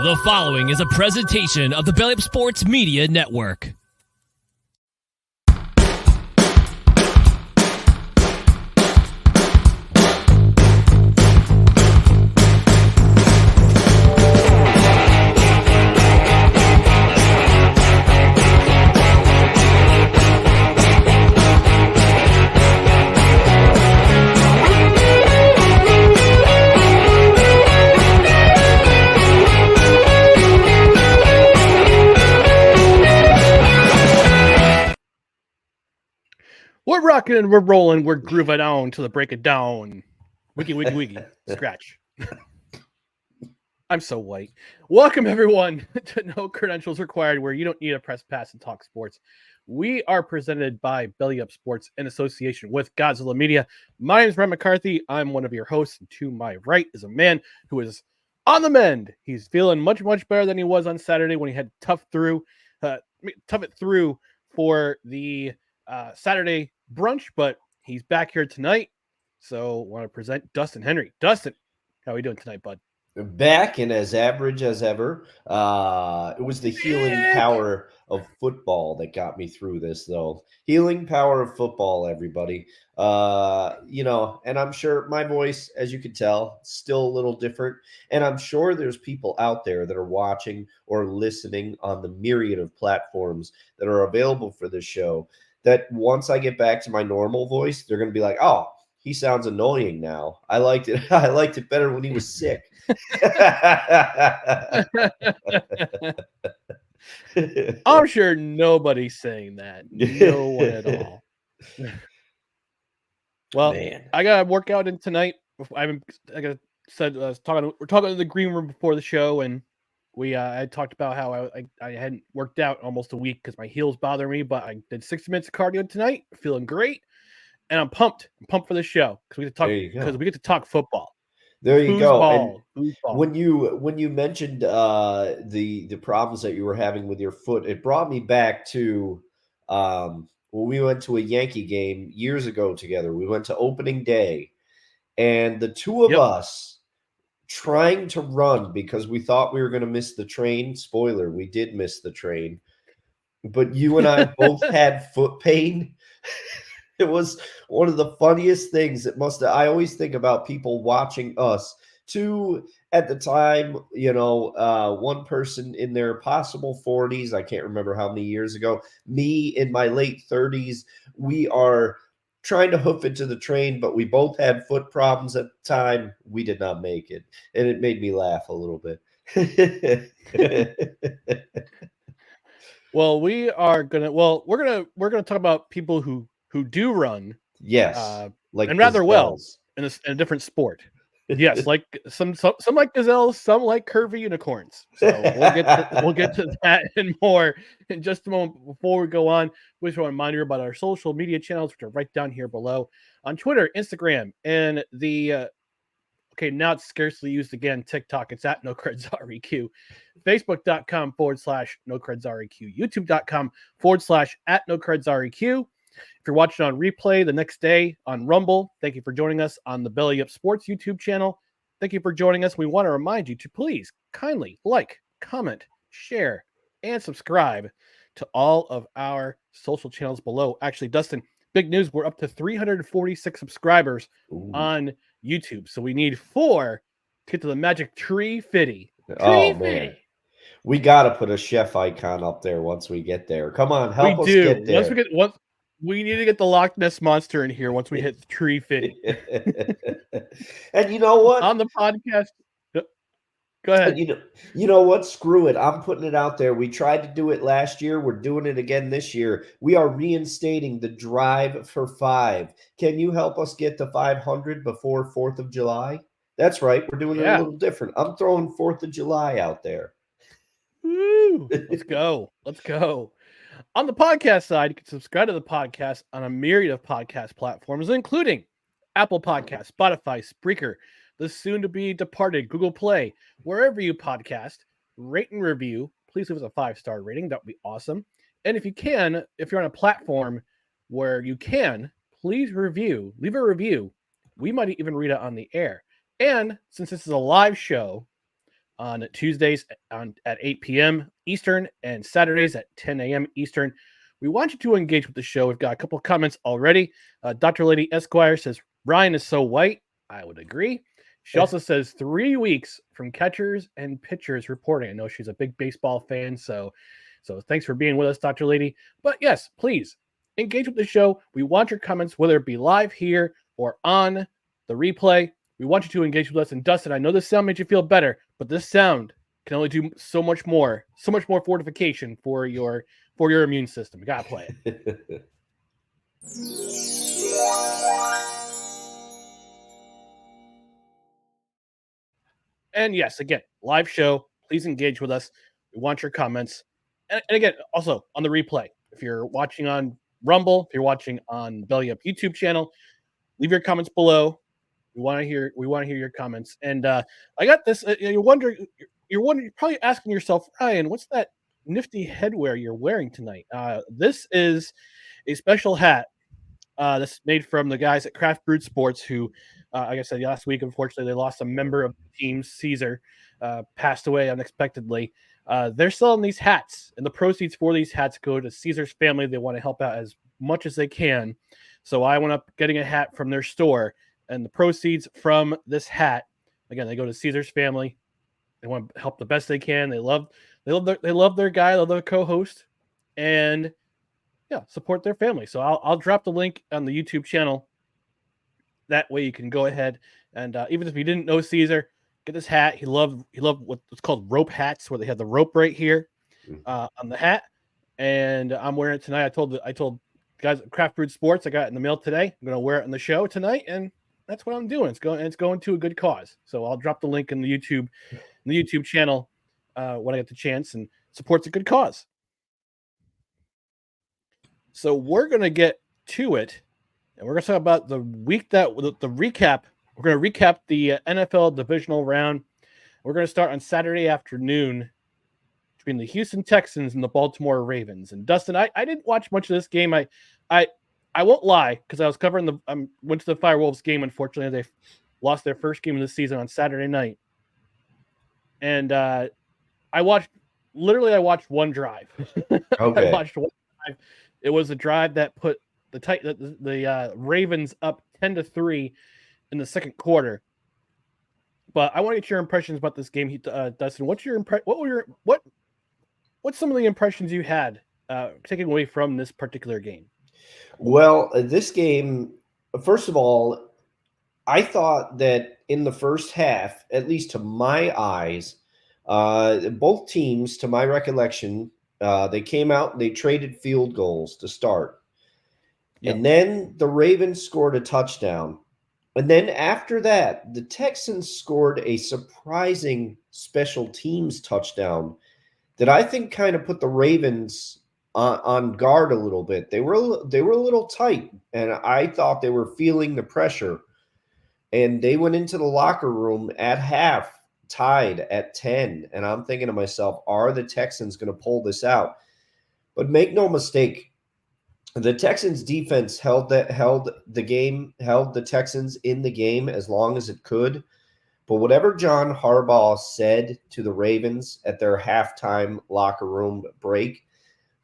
The following is a presentation of the Belly Up Sports Media Network. We're rocking and we're rolling, we're grooving on till the break of dawn. Wiggy, wiggy, wiggy, scratch. I'm so white. Welcome, everyone, to No Credentials Required, where you don't need a press pass and talk sports. We are presented by Belly Up Sports in association with Godzilla Media. My name is Brent McCarthy. I'm one of your hosts, and to my right is a man who is on the mend. He's feeling much, much better than he was on Saturday when he had to tough it through for the Saturday brunch, but he's back here tonight. So I want to present Dustin Henry. Dustin, how are we doing tonight, bud? Back and as average as ever. It was the healing power of football that got me through this, though. Healing power of football, everybody. And I'm sure my voice, as you can tell, still a little different. And I'm sure there's people out there that are watching or listening on the myriad of platforms that are available for this show that once I get back to my normal voice, they're going to be like, oh, he sounds annoying now. I liked it. I liked it better when he was sick. I'm sure nobody's saying that. No one at all. Well, man. I got to work out in tonight. We're talking in the green room before the show, and I talked about how I hadn't worked out almost a week because my heels bother me, but I did 60 minutes of cardio tonight, feeling great, and I'm pumped. I'm pumped for the show because we get to talk football. There you go. When you mentioned the problems that you were having with your foot, it brought me back to when we went to a Yankee game years ago together. We went to opening day, and the two of us trying to run because we thought we were going to miss the train. Spoiler, we did miss the train. But you and I both had foot pain. It was one of the funniest things. I always think about people watching us. Two, at the time, one person in their possible 40s. I can't remember how many years ago. Me in my late 30s. We are trying to hoof it to the train, but we both had foot problems at the time. We did not make it, and it made me laugh a little bit. Well, we're gonna talk about people who do run. Yes, and rather well in a different sport. Yes, like some like gazelles, some like curvy unicorns. So we'll get to that and more in just a moment. Before we go on, we just want to remind you about our social media channels, which are right down here below on Twitter, Instagram, and the now it's scarcely used again, TikTok. It's at NoCredsREQ. Facebook.com/NoCredsREQ. YouTube.com/@NoCredsREQ. If you're watching on replay the next day on Rumble, thank you for joining us on the Belly Up Sports YouTube channel. Thank you for joining us. We want to remind you to please kindly like, comment, share, and subscribe to all of our social channels below. Actually, Dustin, big news. We're up to 346 subscribers on YouTube. So we need 4 to get to the magic 350. Man. We got to put a chef icon up there once we get there. Come on, help us get there. We need to get the Loch Ness Monster in here once we hit 350. And you know what? On the podcast. Go ahead. You know what? Screw it. I'm putting it out there. We tried to do it last year. We're doing it again this year. We are reinstating the Drive for 5. Can you help us get to 500 before 4th of July? That's right. We're doing it a little different. I'm throwing 4th of July out there. Woo! Let's go. Let's go. On the podcast side, you can subscribe to the podcast on a myriad of podcast platforms, including Apple Podcasts, Spotify, Spreaker, the soon-to-be departed Google Play, wherever you podcast. Rate and review. Please leave us a 5-star rating. That would be awesome. And if you're on a platform where you can, please leave a review. We might even read it on the air. And since this is a live show, on Tuesdays at 8 p.m. Eastern and Saturdays at 10 a.m. Eastern. We want you to engage with the show. We've got a couple of comments already. Dr. Lady Esquire says, Ryan is so white. I would agree. She also says 3 weeks from catchers and pitchers reporting. I know she's a big baseball fan, so thanks for being with us, Dr. Lady. But yes, please engage with the show. We want your comments, whether it be live here or on the replay. We want you to engage with us. And Dustin, I know this sound made you feel better, but this sound can only do so much more fortification for your immune system. You gotta play it. And yes, again, live show. Please engage with us. We want your comments. And again, also on the replay, if you're watching on Rumble, if you're watching on Belly Up YouTube channel, leave your comments below. We want to hear your comments. And I got this. You're probably asking yourself, Ryan, what's that nifty headwear you're wearing tonight? This is a special hat. That's made from the guys at Craft Brewed Sports, who, like I said last week, unfortunately, they lost a member of the team. Caesar passed away unexpectedly. They're selling these hats, and the proceeds for these hats go to Caesar's family. They want to help out as much as they can. So I went up getting a hat from their store, and the proceeds from this hat, again, they go to Caesar's family. They want to help the best they can. They love their guy, love their co-host, and yeah, support their family. So I'll drop the link on the YouTube channel. That way you can go ahead and even if you didn't know Caesar, get this hat. He loved what's called rope hats, where they have the rope right here on the hat. And I'm wearing it tonight. I told guys at Craft Brewed Sports, I got it in the mail today. I'm gonna wear it on the show tonight, and that's what I'm doing. It's going to a good cause. So I'll drop the link in the YouTube channel when I get the chance, and supports a good cause. So we're going to get to it, and we're going to talk about the recap. We're going to recap the NFL Divisional round. We're going to start on Saturday afternoon between the Houston Texans and the Baltimore Ravens. And Dustin, I didn't watch much of this game. I won't lie, because I was covering went to the Firewolves game. Unfortunately, they lost their first game of the season on Saturday night, and I watched one drive. Okay. I watched one drive. It was a drive that put the Ravens up 10-3 in the second quarter. But I want to get your impressions about this game, Dustin. What's some of the impressions you had taking away from this particular game? Well, this game, first of all, I thought that in the first half, at least to my eyes, both teams, to my recollection, they came out and they traded field goals to start. Yep. And then the Ravens scored a touchdown. And then after that, the Texans scored a surprising special teams touchdown that I think kind of put the Ravens on guard a little bit. They were a little tight, and I thought they were feeling the pressure. And they went into the locker room at half, tied at 10, and I'm thinking to myself, are the Texans going to pull this out? But make no mistake, the Texans defense held the Texans in the game as long as it could. But whatever John Harbaugh said to the Ravens at their halftime locker room break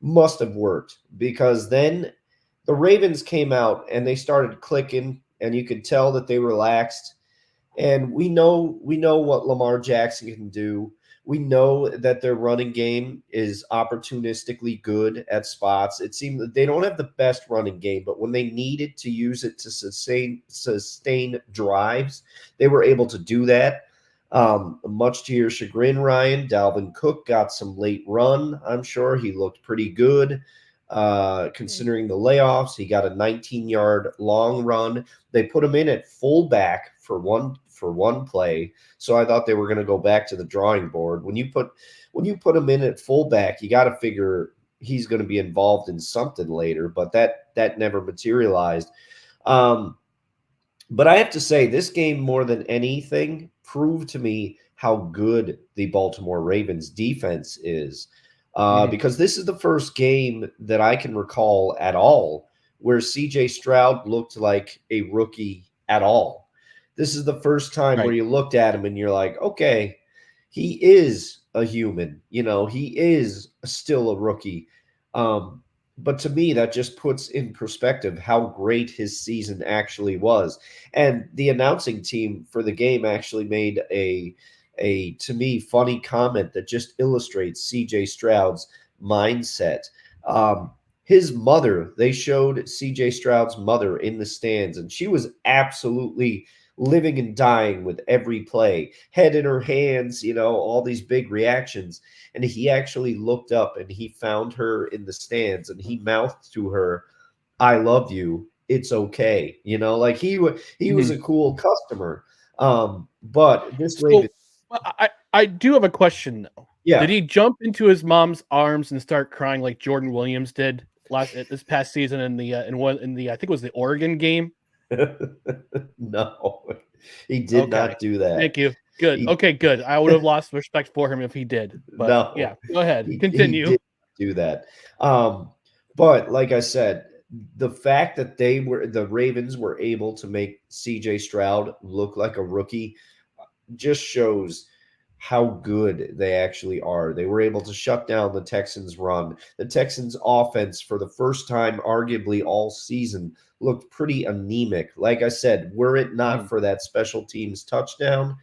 must have worked, because then the Ravens came out and they started clicking, and you could tell that they relaxed. And we know what Lamar Jackson can do. We know that their running game is opportunistically good at spots. It seemed that they don't have the best running game, but when they needed to use it to sustain drives, they were able to do that. Much to your chagrin, Ryan, Dalvin Cook got some late run. I'm sure he looked pretty good. Considering the layoffs, he got a 19-yard long run. They put him in at fullback for one play, so I thought they were going to go back to the drawing board. When you put him in at fullback, you got to figure he's going to be involved in something later, but that never materialized. But I have to say, this game more than anything proved to me how good the Baltimore Ravens defense is. Because this is the first game that I can recall at all where C.J. Stroud looked like a rookie at all. This is the first time where you looked at him and you're like, okay, he is a human. He is still a rookie. But to me, that just puts in perspective how great his season actually was. And the announcing team for the game actually made a to me funny comment that just illustrates CJ Stroud's mindset. Um, his mother, they showed CJ Stroud's mother in the stands, and she was absolutely living and dying with every play, head in her hands, all these big reactions. And he actually looked up and he found her in the stands and he mouthed to her, "I love you. It's okay." Like he was a cool customer. But this So Raven, I do have a question though. Did yeah. he jump into his mom's arms and start crying like Jordan Williams did this past season in the I think it was the Oregon game? No, he did Okay. not do that. Thank you. Good. He Okay, good. I would have lost respect for him if he did. But yeah, no, go ahead. he Continue. did do that. But like I said, the fact that the Ravens were able to make CJ Stroud look like a rookie just shows how good they actually are. They were able to shut down the Texans' run. The Texans' offense, for the first time, arguably all season, looked pretty anemic. Like I said, were it not for that special teams touchdown,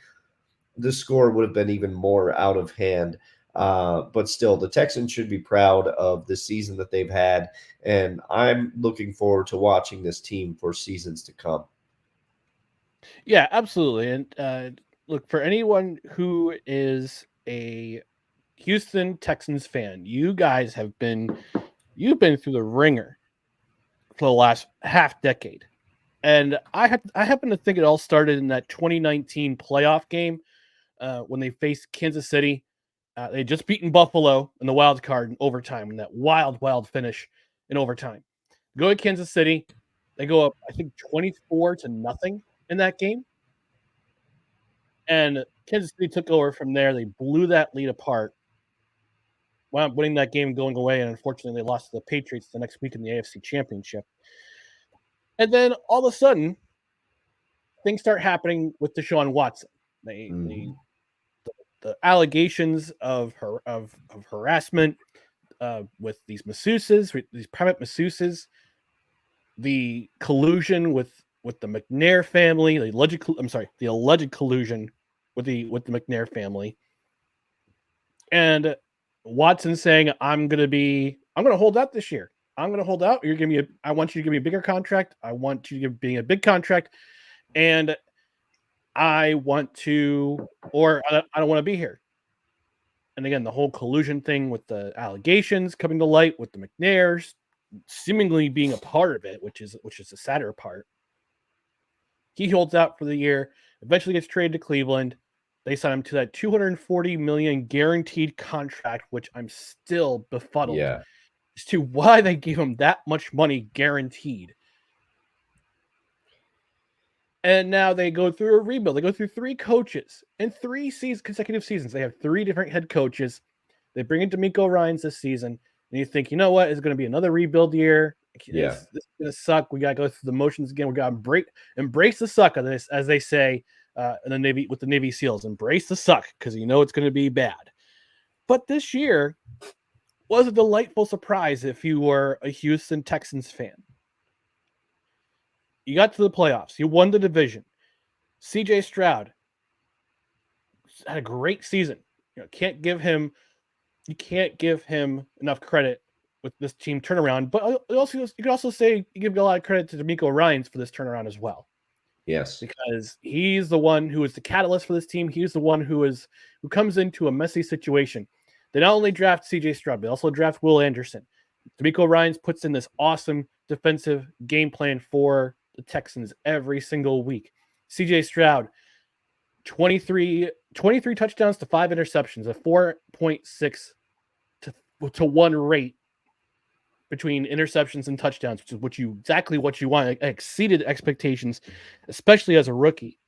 the score would have been even more out of hand. But still, the Texans should be proud of the season that they've had, and I'm looking forward to watching this team for seasons to come. Yeah, absolutely. And look, for anyone who is a Houston Texans fan, you guys you've been through the ringer for the last half decade. And I happen to think it all started in that 2019 playoff game when they faced Kansas City. They had just beaten Buffalo in the wild card in overtime in that wild finish in overtime. Go to Kansas City. They go up, I think, 24-0 in that game. And Kansas City took over from there. They blew that lead apart, wound up winning that game going away. And unfortunately, they lost to the Patriots the next week in the AFC Championship. And then all of a sudden, things start happening with Deshaun Watson. They the allegations of harassment with these masseuses, these private masseuses, the collusion with the McNair family, the alleged collusion with the McNair family, and Watson saying, "I'm going to hold out this year. I'm going to hold out. I want you to give me a bigger contract. I want you to give me a big contract, and I want to, or I don't want to be here." And again, the whole collusion thing with the allegations coming to light with the McNairs seemingly being a part of it, which is the sadder part. He holds out for the year, eventually gets traded to Cleveland. They sign him to that $240 million guaranteed contract, which I'm still befuddled as to why they gave him that much money guaranteed. And now they go through a rebuild. They go through 3 coaches in 3 consecutive seasons. They have 3 different head coaches. They bring in DeMeco Ryans this season. And you think, you know what? It's going to be another rebuild year. This is going to suck. We got to go through the motions again. We got to embrace the suck of this, as they say in the Navy with the Navy SEALs. Embrace the suck because you know it's going to be bad. But this year was a delightful surprise if you were a Houston Texans fan. You got to the playoffs. You won the division. CJ Stroud had a great season. You can't give him enough credit with this team turnaround. But also, you can also say you give a lot of credit to DeMeco Ryans for this turnaround as well. Yes, because he's the one who is the catalyst for this team. He's the one who comes into a messy situation. They not only draft CJ Stroud, they also draft Will Anderson. DeMeco Ryans puts in this awesome defensive game plan for the Texans every single week. CJ Stroud, 23 touchdowns to 5 interceptions, a 4.6 to 1 rate between interceptions and touchdowns, which is exactly what you want. It exceeded expectations, especially as a rookie.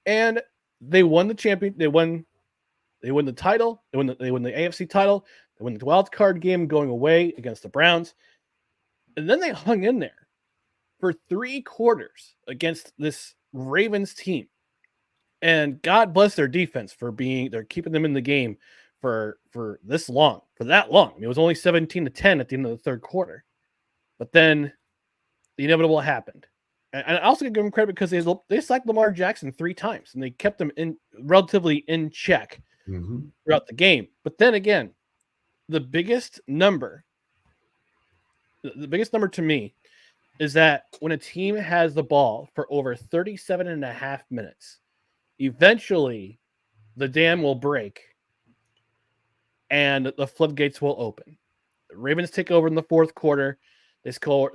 And they won the champion. They won the title. They won the AFC title. They won the wild card game going away against the Browns. And then they hung in there for 3 quarters against this Ravens team. And God bless their defense for they're keeping them in the game for that long. I mean, it was only 17-10 at the end of the third quarter. But then the inevitable happened. And I also give them credit because they sacked Lamar Jackson 3 times and they kept him relatively in check throughout the game. But then again, the biggest number to me is that when a team has the ball for over 37 and a half minutes, eventually the dam will break and the floodgates will open. The Ravens take over in the fourth quarter. They scored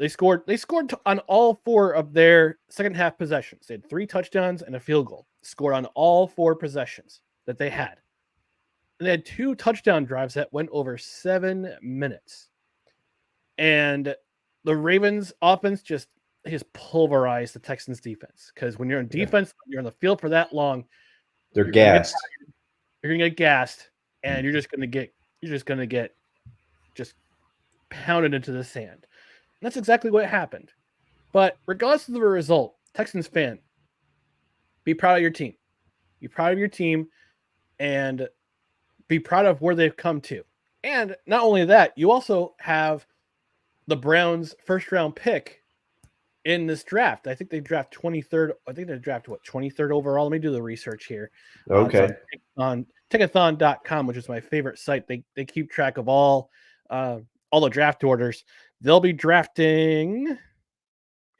on all 4 of their second half possessions. They had 3 touchdowns and a field goal. Scored on all 4 possessions that they had. And they had 2 touchdown drives that went over 7 minutes. And the Ravens offense just pulverized the Texans defense. Because when you're in defense, you're on the field for that long, they're gassed. You're gonna get gassed, and you're just gonna get pounded into the sand. And that's exactly what happened. But regardless of the result, Texans fan, be proud of your team. Be proud of your team and be proud of where they've come to. And not only that, you also have the Browns' first round pick in this draft. I think they draft 23rd. I think they draft 23rd overall. Let me do the research here. Okay. On Tickathon.com, which is my favorite site. They keep track of all the draft orders. They'll be drafting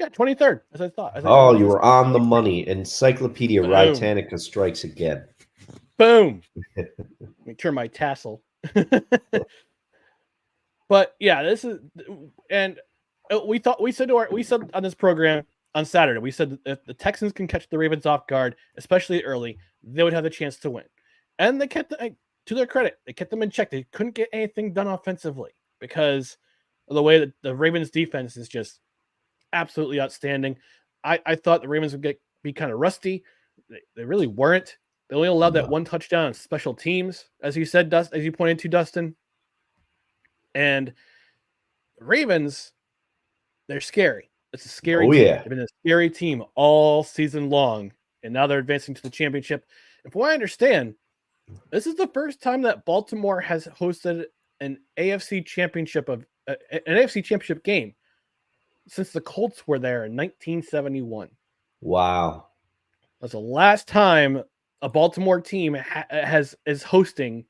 23rd, as I thought. You were on the money. Encyclopedia Britannica strikes again. Boom. Let me turn my tassel. But yeah, this is, and we said on this program on Saturday, we said that if the Texans can catch the Ravens off guard, especially early, they would have a chance to win. And they kept, to their credit, they kept them in check. They couldn't get anything done offensively because of the way that the Ravens defense is just absolutely outstanding. I thought the Ravens would be kind of rusty. They really weren't. They only allowed that 1 touchdown on special teams, as you said, as you pointed to, Dustin. And the Ravens, they're scary. It's a scary team. Yeah. They've been a scary team all season long, and now they're advancing to the championship. And from what I understand, this is the first time that Baltimore has hosted an AFC championship game since the Colts were there in 1971. Wow. That's the last time a Baltimore team has hosted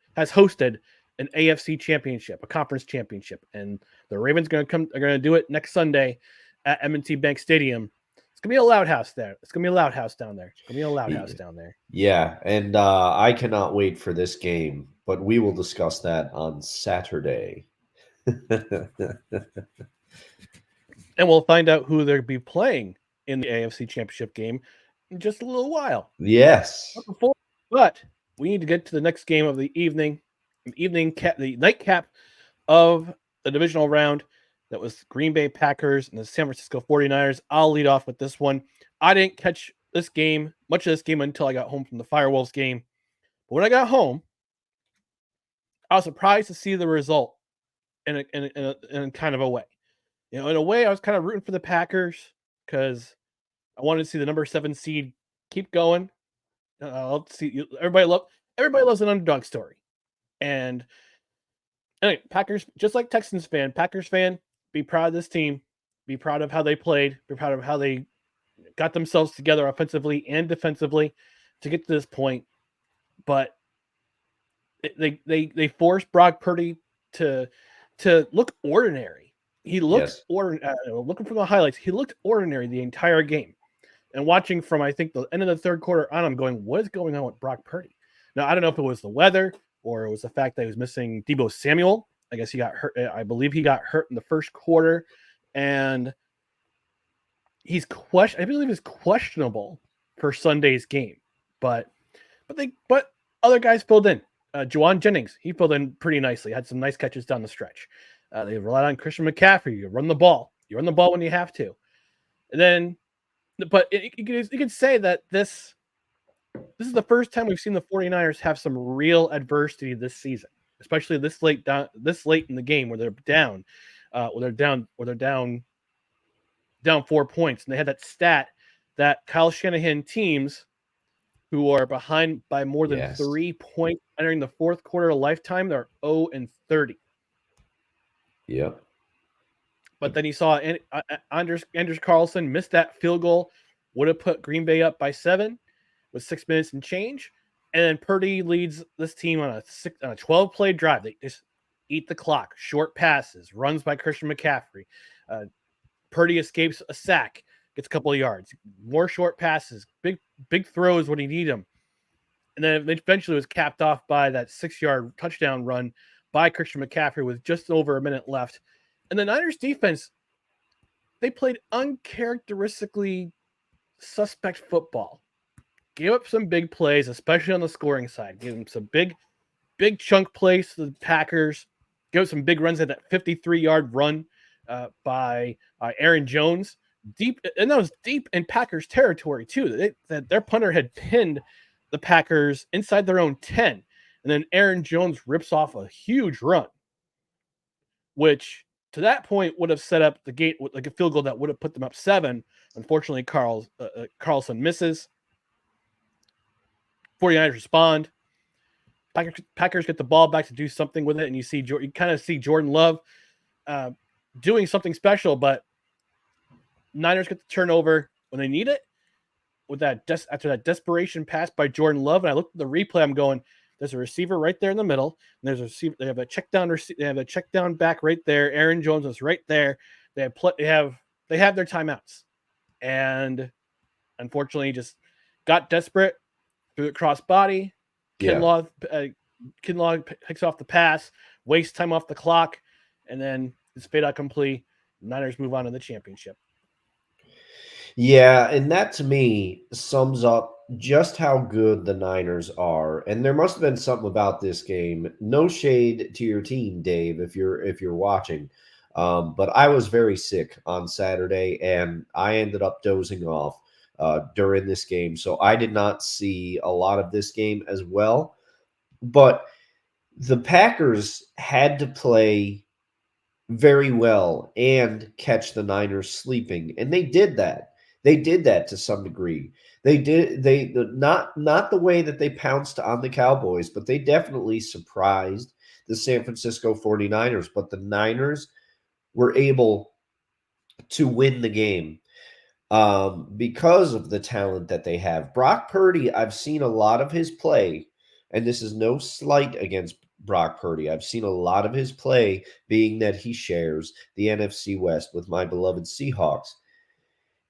an AFC championship, a conference championship, and the Ravens are going to do it next Sunday at M&T Bank Stadium. It's going to be a loud house there. It's going to be a loud house down there. Yeah, and I cannot wait for this game, but we will discuss that on Saturday. And we'll find out who they'll be playing in the AFC championship game in just a little while. Yes. But we need to get to the next game of the evening. The nightcap of the divisional round. That was Green Bay Packers and the San Francisco 49ers. I'll lead off with this one. I didn't catch much of this game until I got home from the Firewolves game. But when I got home, I was surprised to see the result in kind of a way. In a way, I was kind of rooting for the Packers because I wanted to see the number 7 seed keep going. Let's see. Everybody loves an underdog story. And anyway, Packers, just like Texans fan, Packers fan, be proud of this team. Be proud of how they played. Be proud of how they got themselves together offensively and defensively to get to this point. But they forced Brock Purdy to look ordinary. He looked ordinary. Looking from the highlights, he looked ordinary the entire game. And watching from, I think, the end of the third quarter on, I'm going, what is going on with Brock Purdy? Now, I don't know if it was the weather or it was the fact that he was missing Deebo Samuel. I guess he got hurt. I believe he got hurt in the first quarter. And I believe he's questionable for Sunday's game. But other guys filled in. Juwan Jennings, he filled in pretty nicely. Had some nice catches down the stretch. They relied on Christian McCaffrey. You run the ball. You run the ball when you have to. And then, but you can say that this is the first time we've seen the 49ers have some real adversity this season, especially this late in the game where they're down, down 4 points. And they had that stat that Kyle Shanahan teams who are behind by more than Yes. 3 points entering the fourth quarter of lifetime. They're 0-30. Yep. But then you saw Anders Carlson missed that field goal, would have put Green Bay up by 7 with 6 minutes and change. And then Purdy leads this team on a 12-play drive. They just eat the clock, short passes, runs by Christian McCaffrey. Purdy escapes a sack, gets a couple of yards, more short passes, big throws when he need them. And then eventually was capped off by that 6-yard touchdown run by Christian McCaffrey with just over a minute left. And the Niners defense, they played uncharacteristically suspect football. Gave up some big plays, especially on the scoring side. Gave them some big chunk plays to the Packers. Gave up some big runs at that 53-yard run by Aaron Jones. Deep, and that was deep in Packers territory too. Their punter had pinned the Packers inside their own 10. And then Aaron Jones rips off a huge run, which to that point would have set up the gate with like a field goal that would have put them up 7. Unfortunately, Carlson misses. 49ers respond. Packers get the ball back to do something with it, and you kind of see Jordan Love doing something special, but Niners get the turnover when they need it with that after that desperation pass by Jordan Love. And I looked at the replay, I'm going, there's a receiver right there in the middle, and there's a receiver. They have a check down back right there. Aaron Jones is right there. They have their timeouts, and unfortunately, just got desperate, threw it cross body. Kinlaw picks off the pass, wastes time off the clock, and then it's fait accompli. Niners move on to the championship. Yeah, and that to me sums up just how good the Niners are. And there must have been something about this game. No shade to your team, Dave, if you're watching. But I was very sick on Saturday, and I ended up dozing off during this game. So I did not see a lot of this game as well. But the Packers had to play very well and catch the Niners sleeping, and they did that. They did that to some degree. They not the way that they pounced on the Cowboys, but they definitely surprised the San Francisco 49ers. But the Niners were able to win the game because of the talent that they have. Brock Purdy, I've seen a lot of his play, and this is no slight against Brock Purdy. I've seen a lot of his play being that he shares the NFC West with my beloved Seahawks.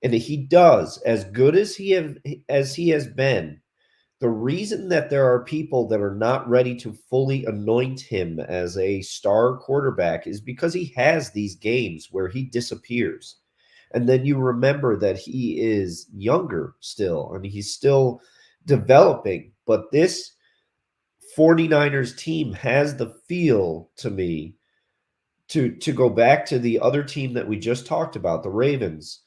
And he does, as good as he has been, the reason that there are people that are not ready to fully anoint him as a star quarterback is because he has these games where he disappears. And then you remember that he is younger still, and he's still developing. But this 49ers team has the feel to me to go back to the other team that we just talked about, the Ravens.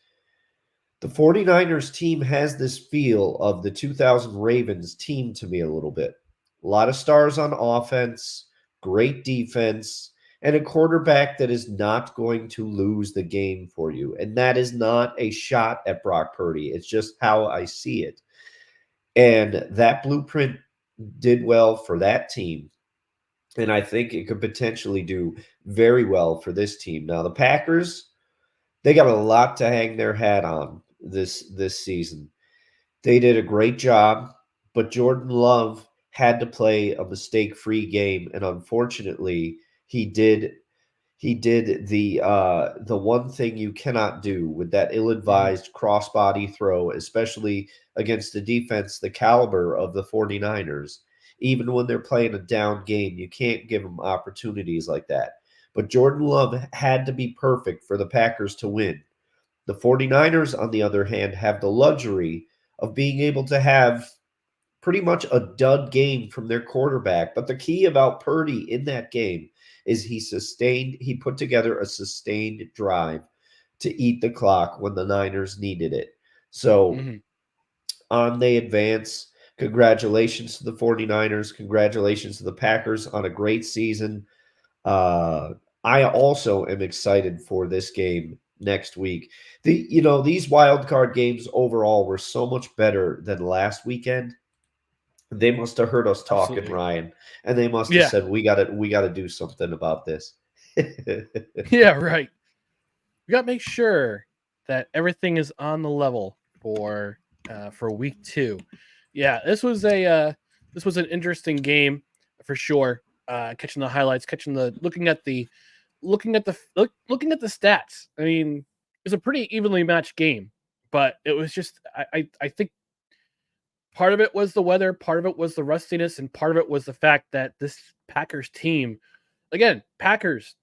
The 49ers team has this feel of the 2000 Ravens team to me a little bit. A lot of stars on offense, great defense, and a quarterback that is not going to lose the game for you. And that is not a shot at Brock Purdy. It's just how I see it. And that blueprint did well for that team. And I think it could potentially do very well for this team. Now, the Packers, they got a lot to hang their hat on this season. They did a great job, but Jordan Love had to play a mistake-free game, and unfortunately, he did the one thing you cannot do with that ill-advised crossbody throw, especially against the defense the caliber of the 49ers. Even when they're playing a down game, you can't give them opportunities like that. But Jordan Love had to be perfect for the Packers to win. The 49ers, on the other hand, have the luxury of being able to have pretty much a dud game from their quarterback. But the key about Purdy in that game is he put together a sustained drive to eat the clock when the Niners needed it. So on they advance. Congratulations to the 49ers. Congratulations to the Packers on a great season. I also am excited for this game next week. These wild card games overall were so much better than last weekend. They must have heard us talking, Absolutely. Ryan, and they must have Yeah. said, we got to do something about this. Yeah, right. We got to make sure that everything is on the level for week 2. Yeah, this was an interesting game for sure. Catching the highlights, looking at the stats. I mean, it's a pretty evenly matched game, but it was just I think part of it was the weather, part of it was the rustiness, and part of it was the fact that this Packers team, again, Packers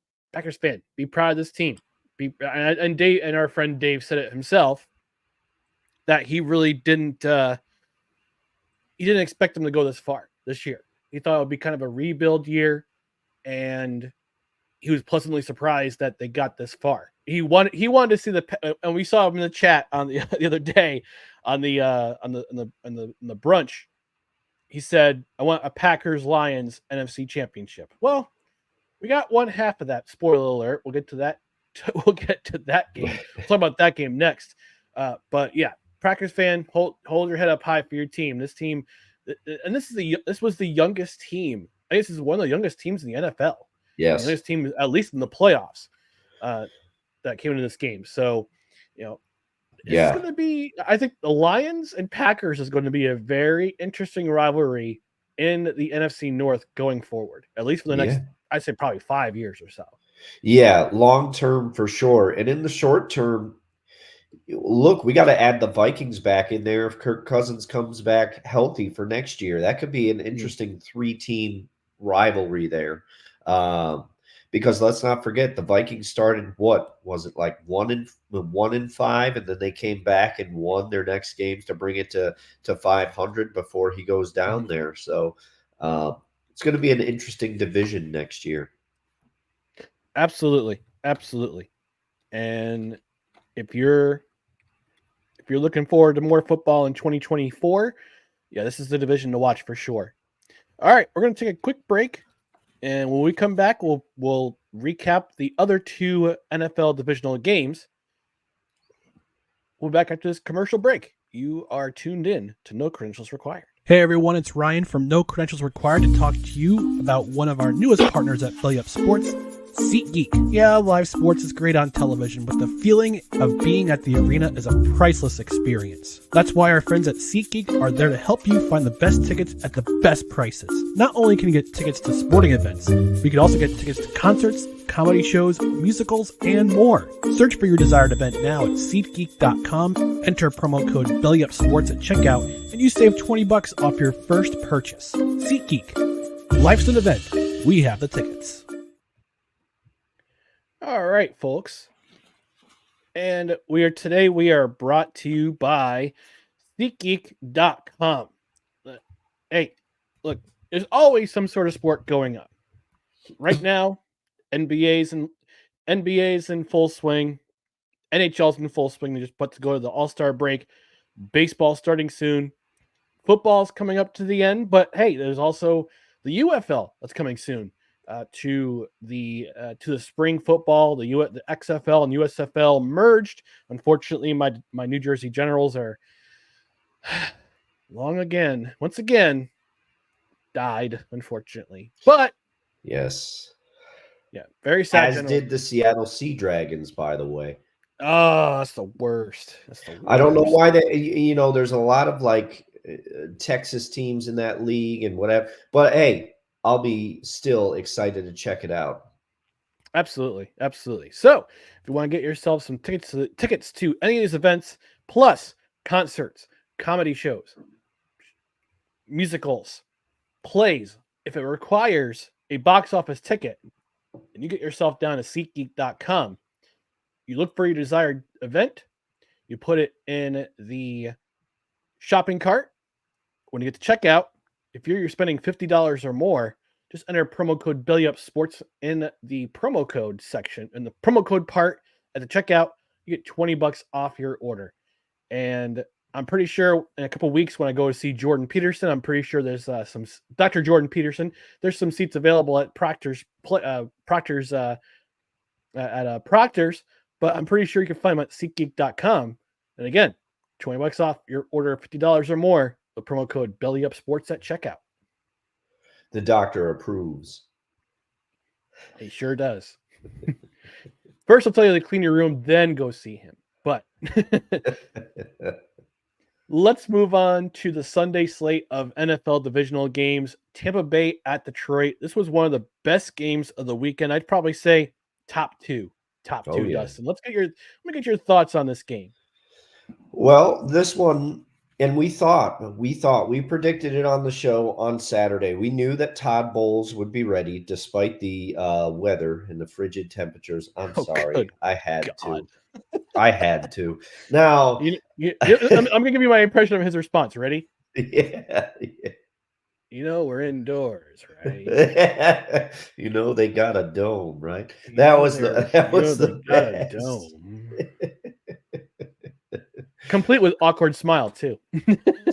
fan, be proud of this team. And Dave and our friend Dave said it himself that he really didn't expect them to go this far this year. He thought it would be kind of a rebuild year, and he was pleasantly surprised that they got this far. He wanted to see and we saw him in the chat on the other day on the brunch. He said, "I want a Packers Lions NFC Championship." Well, we got one half of that. Spoiler alert. We'll get to that. We'll get to that game. We'll talk about that game next. But yeah, Packers fan, hold your head up high for your team. This team, and this was the youngest team. I guess this is one of the youngest teams in the NFL. Yes, the youngest team, at least in the playoffs, that came into this game. So, it's going to be. I think the Lions and Packers is going to be a very interesting rivalry in the NFC North going forward, at least for the next, I'd say probably 5 years or so. Yeah, long term for sure. And in the short term, look, we got to add the Vikings back in there if Kirk Cousins comes back healthy for next year. That could be an interesting 3-team rivalry there. Because let's not forget, the Vikings started, what was it, like 1-5, and then they came back and won their next games to bring it to 500 before he goes down there. So it's going to be an interesting division next year. Absolutely. And if you're looking forward to more football in 2024, yeah, this is the division to watch for sure. All right, we're going to take a quick break, and when we come back, we'll recap the other 2 NFL divisional games. We'll be back after this commercial break. You are tuned in to No Credentials Required. Hey everyone, it's Ryan from No Credentials Required to talk to you about one of our newest partners at Belly Up Sports, SeatGeek. Yeah, live sports is great on television, but the feeling of being at the arena is a priceless experience. That's why our friends at SeatGeek are there to help you find the best tickets at the best prices. Not only can you get tickets to sporting events, but you can also get tickets to concerts, comedy shows, musicals, and more. Search for your desired event now at SeatGeek.com, enter promo code BellyUpSports at checkout, and you save $20 off your first purchase. SeatGeek. Life's an event. We have the tickets. All right, folks. And we are brought to you by SeatGeek.com. Hey, look, there's always some sort of sport going on. Right now, NBA's in full swing. NHL's in full swing. They just put to go to the All-Star break. Baseball starting soon. Football's coming up to the end, but hey, there's also the UFL that's coming soon. To the spring football, the XFL and USFL merged. Unfortunately, my New Jersey Generals are once again died, unfortunately. But yes, yeah, very sad. As did the Seattle Sea Dragons, by the way. Oh, that's the worst. I don't know why there's a lot of like Texas teams in that league and whatever, but hey, I'll be still excited to check it out. Absolutely. So if you want to get yourself some tickets to any of these events, plus concerts, comedy shows, musicals, plays, if it requires a box office ticket, and you get yourself down to SeatGeek.com, you look for your desired event, you put it in the shopping cart. When you get to checkout, if you're spending $50 or more, just enter promo code BellyUpSports in the promo code section. In the promo code part at the checkout, you get $20 off your order. And I'm pretty sure in a couple of weeks when I go to see Jordan Peterson, I'm pretty sure there's some Dr. Jordan Peterson. There's some seats available at Proctor's, but I'm pretty sure you can find them at SeatGeek.com. And again, $20 off your order of $50 or more. the promo code BellyUpSports at checkout. The doctor approves. He sure does. First, I'll tell you to clean your room, then go see him. But let's move on to the Sunday slate of NFL divisional games. Tampa Bay at Detroit. This was one of the best games of the weekend. I'd probably say top two. Oh, yeah. Dustin. Let me get your thoughts on this game. Well, this one, and we predicted it on the show on Saturday. We knew that Todd Bowles would be ready despite the weather and the frigid temperatures. I'm sorry. I had to. Now, I'm going to give you my impression of his response. Ready? Yeah. We're indoors, right? They got a dome, right? That was the best. Dome. Complete with awkward smile too.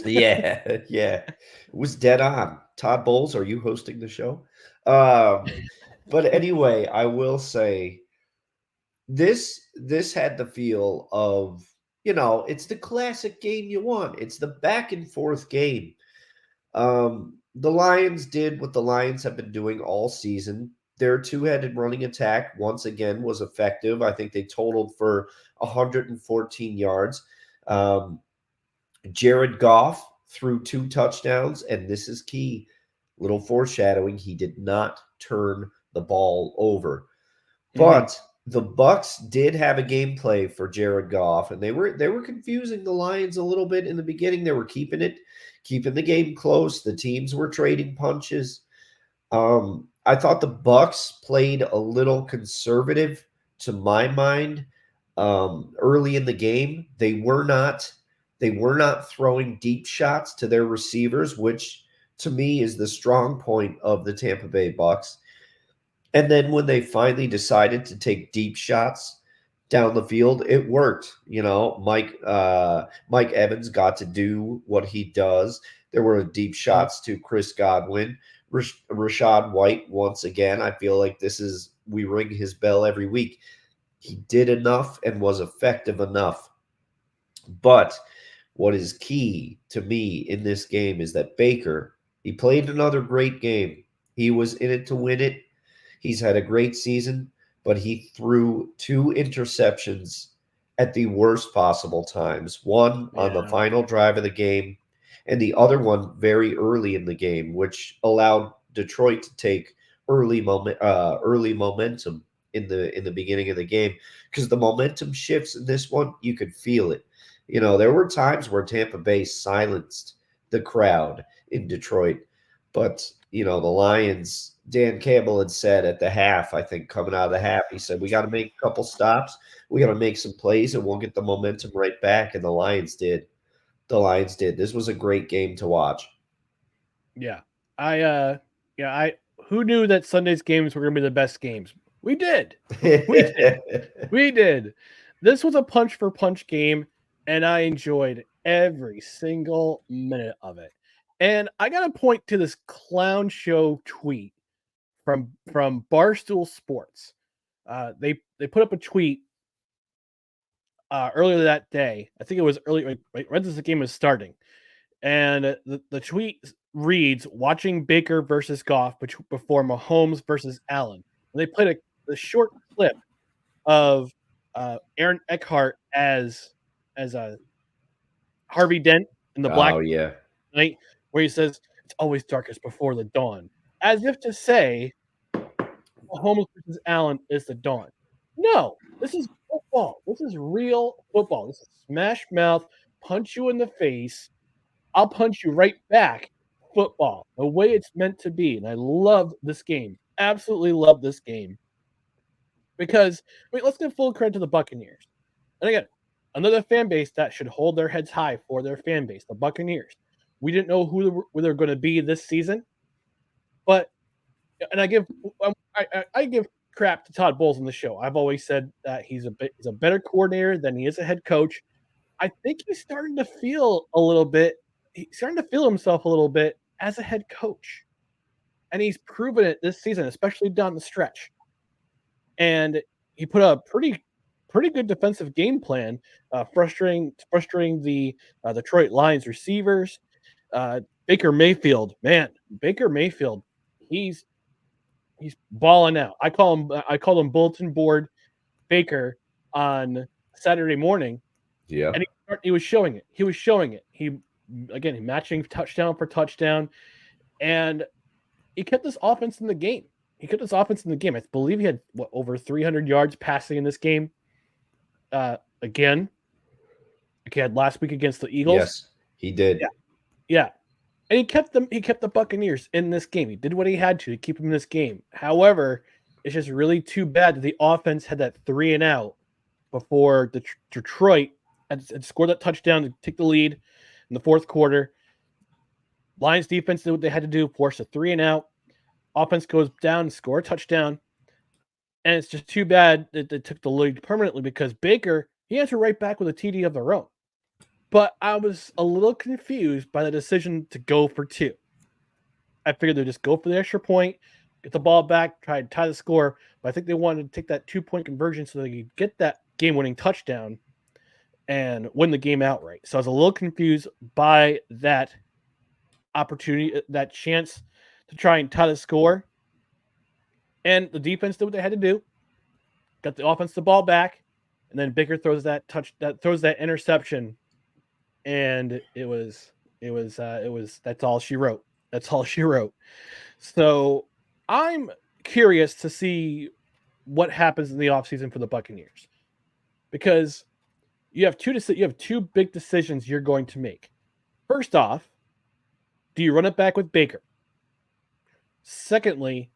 Yeah. It was dead on. Todd Bowles, are you hosting the show? But anyway, I will say this had the feel of, it's the classic game you want. It's the back and forth game. The Lions did what the Lions have been doing all season. Their two-headed running attack, once again, was effective. I think they totaled for 114 yards. Jared Goff threw 2 touchdowns, and this is key. Little foreshadowing, he did not turn the ball over. But the Bucks did have a game plan for Jared Goff, and they were confusing the Lions a little bit in the beginning. They were keeping the game close. The teams were trading punches. I thought the Bucks played a little conservative to my mind early in the game. They were not throwing deep shots to their receivers, which to me is the strong point of the Tampa Bay Bucks. And then when they finally decided to take deep shots down the field, it worked. Mike Evans got to do what he does. There were deep shots to Chris Godwin. Rashad White, once again, I feel like we ring his bell every week. He did enough and was effective enough. But what is key to me in this game is that Baker, he played another great game. He was in it to win it. He's had a great season, but he threw 2 interceptions at the worst possible times. One on the final drive of the game, and the other one very early in the game, which allowed Detroit to take early momentum in the beginning of the game. Because the momentum shifts in this one, you could feel it. There were times where Tampa Bay silenced the crowd in Detroit, but the Lions, Dan Campbell had said at the half, I think coming out of the half, he said, we got to make a couple stops. We got to make some plays and we'll get the momentum right back. And the Lions did. This was a great game to watch. Yeah. Who knew that Sunday's games were going to be the best games? We did. We did. This was a punch for punch game, and I enjoyed every single minute of it. And I got to point to this clown show tweet from Barstool Sports. They put up a tweet earlier that day. I think it was right as the game was starting. And the tweet reads, watching Baker versus Goff before Mahomes versus Allen. And they played a short clip of Aaron Eckhart as Harvey Dent in the Black Knight, where he says, it's always darkest before the dawn. As if to say, Mahomes versus Allen is the dawn. No, this is football. This is real football. This is smash mouth, punch you in the face. I'll punch you right back. Football, the way it's meant to be. And I love this game. Absolutely love this game. Because, let's give full credit to the Buccaneers. And again, another fan base that should hold their heads high for their fan base, the Buccaneers. We didn't know who they're going to be this season. But, and I give crap to Todd Bowles on the show. I've always said that he's a better coordinator than he is a head coach. I think he's starting to feel himself a little bit as a head coach. And he's proven it this season, especially down the stretch. And he put a pretty good defensive game plan, frustrating the Detroit Lions receivers. Baker Mayfield, man, Baker Mayfield, he's balling out. I call him bulletin board Baker on Saturday morning, Yeah. and he was showing it. He was showing it. He matching touchdown for touchdown, and he kept this offense in the game. I believe he had over 300 yards passing in this game. Again, like he had last week against the Eagles. Yes, he did. Yeah. And he kept the Buccaneers in this game. He did what he had to keep them in this game. However, it's just really too bad that the offense had that 3-and-out before Detroit had scored that touchdown to take the lead in the fourth quarter. Lions defense did what they had to do, force a 3-and-out. Offense goes down and score a touchdown. And it's just too bad that they took the lead permanently because Baker, he answered right back with a TD of their own. But I was a little confused by the decision to go for 2. I figured they'd just go for the extra point, get the ball back, try to tie the score. But I think they wanted to take that 2-point conversion so they could get that game-winning touchdown and win the game outright. So I was a little confused by that opportunity, that chance to try and tie the score. And the defense did what they had to do, got the offense the ball back, and then Baker throws that interception. And it was that's all she wrote. That's all she wrote. So I'm curious to see what happens in the offseason for the Buccaneers, because you have two big decisions you're going to make. First off, do you run it back with Baker? Secondly,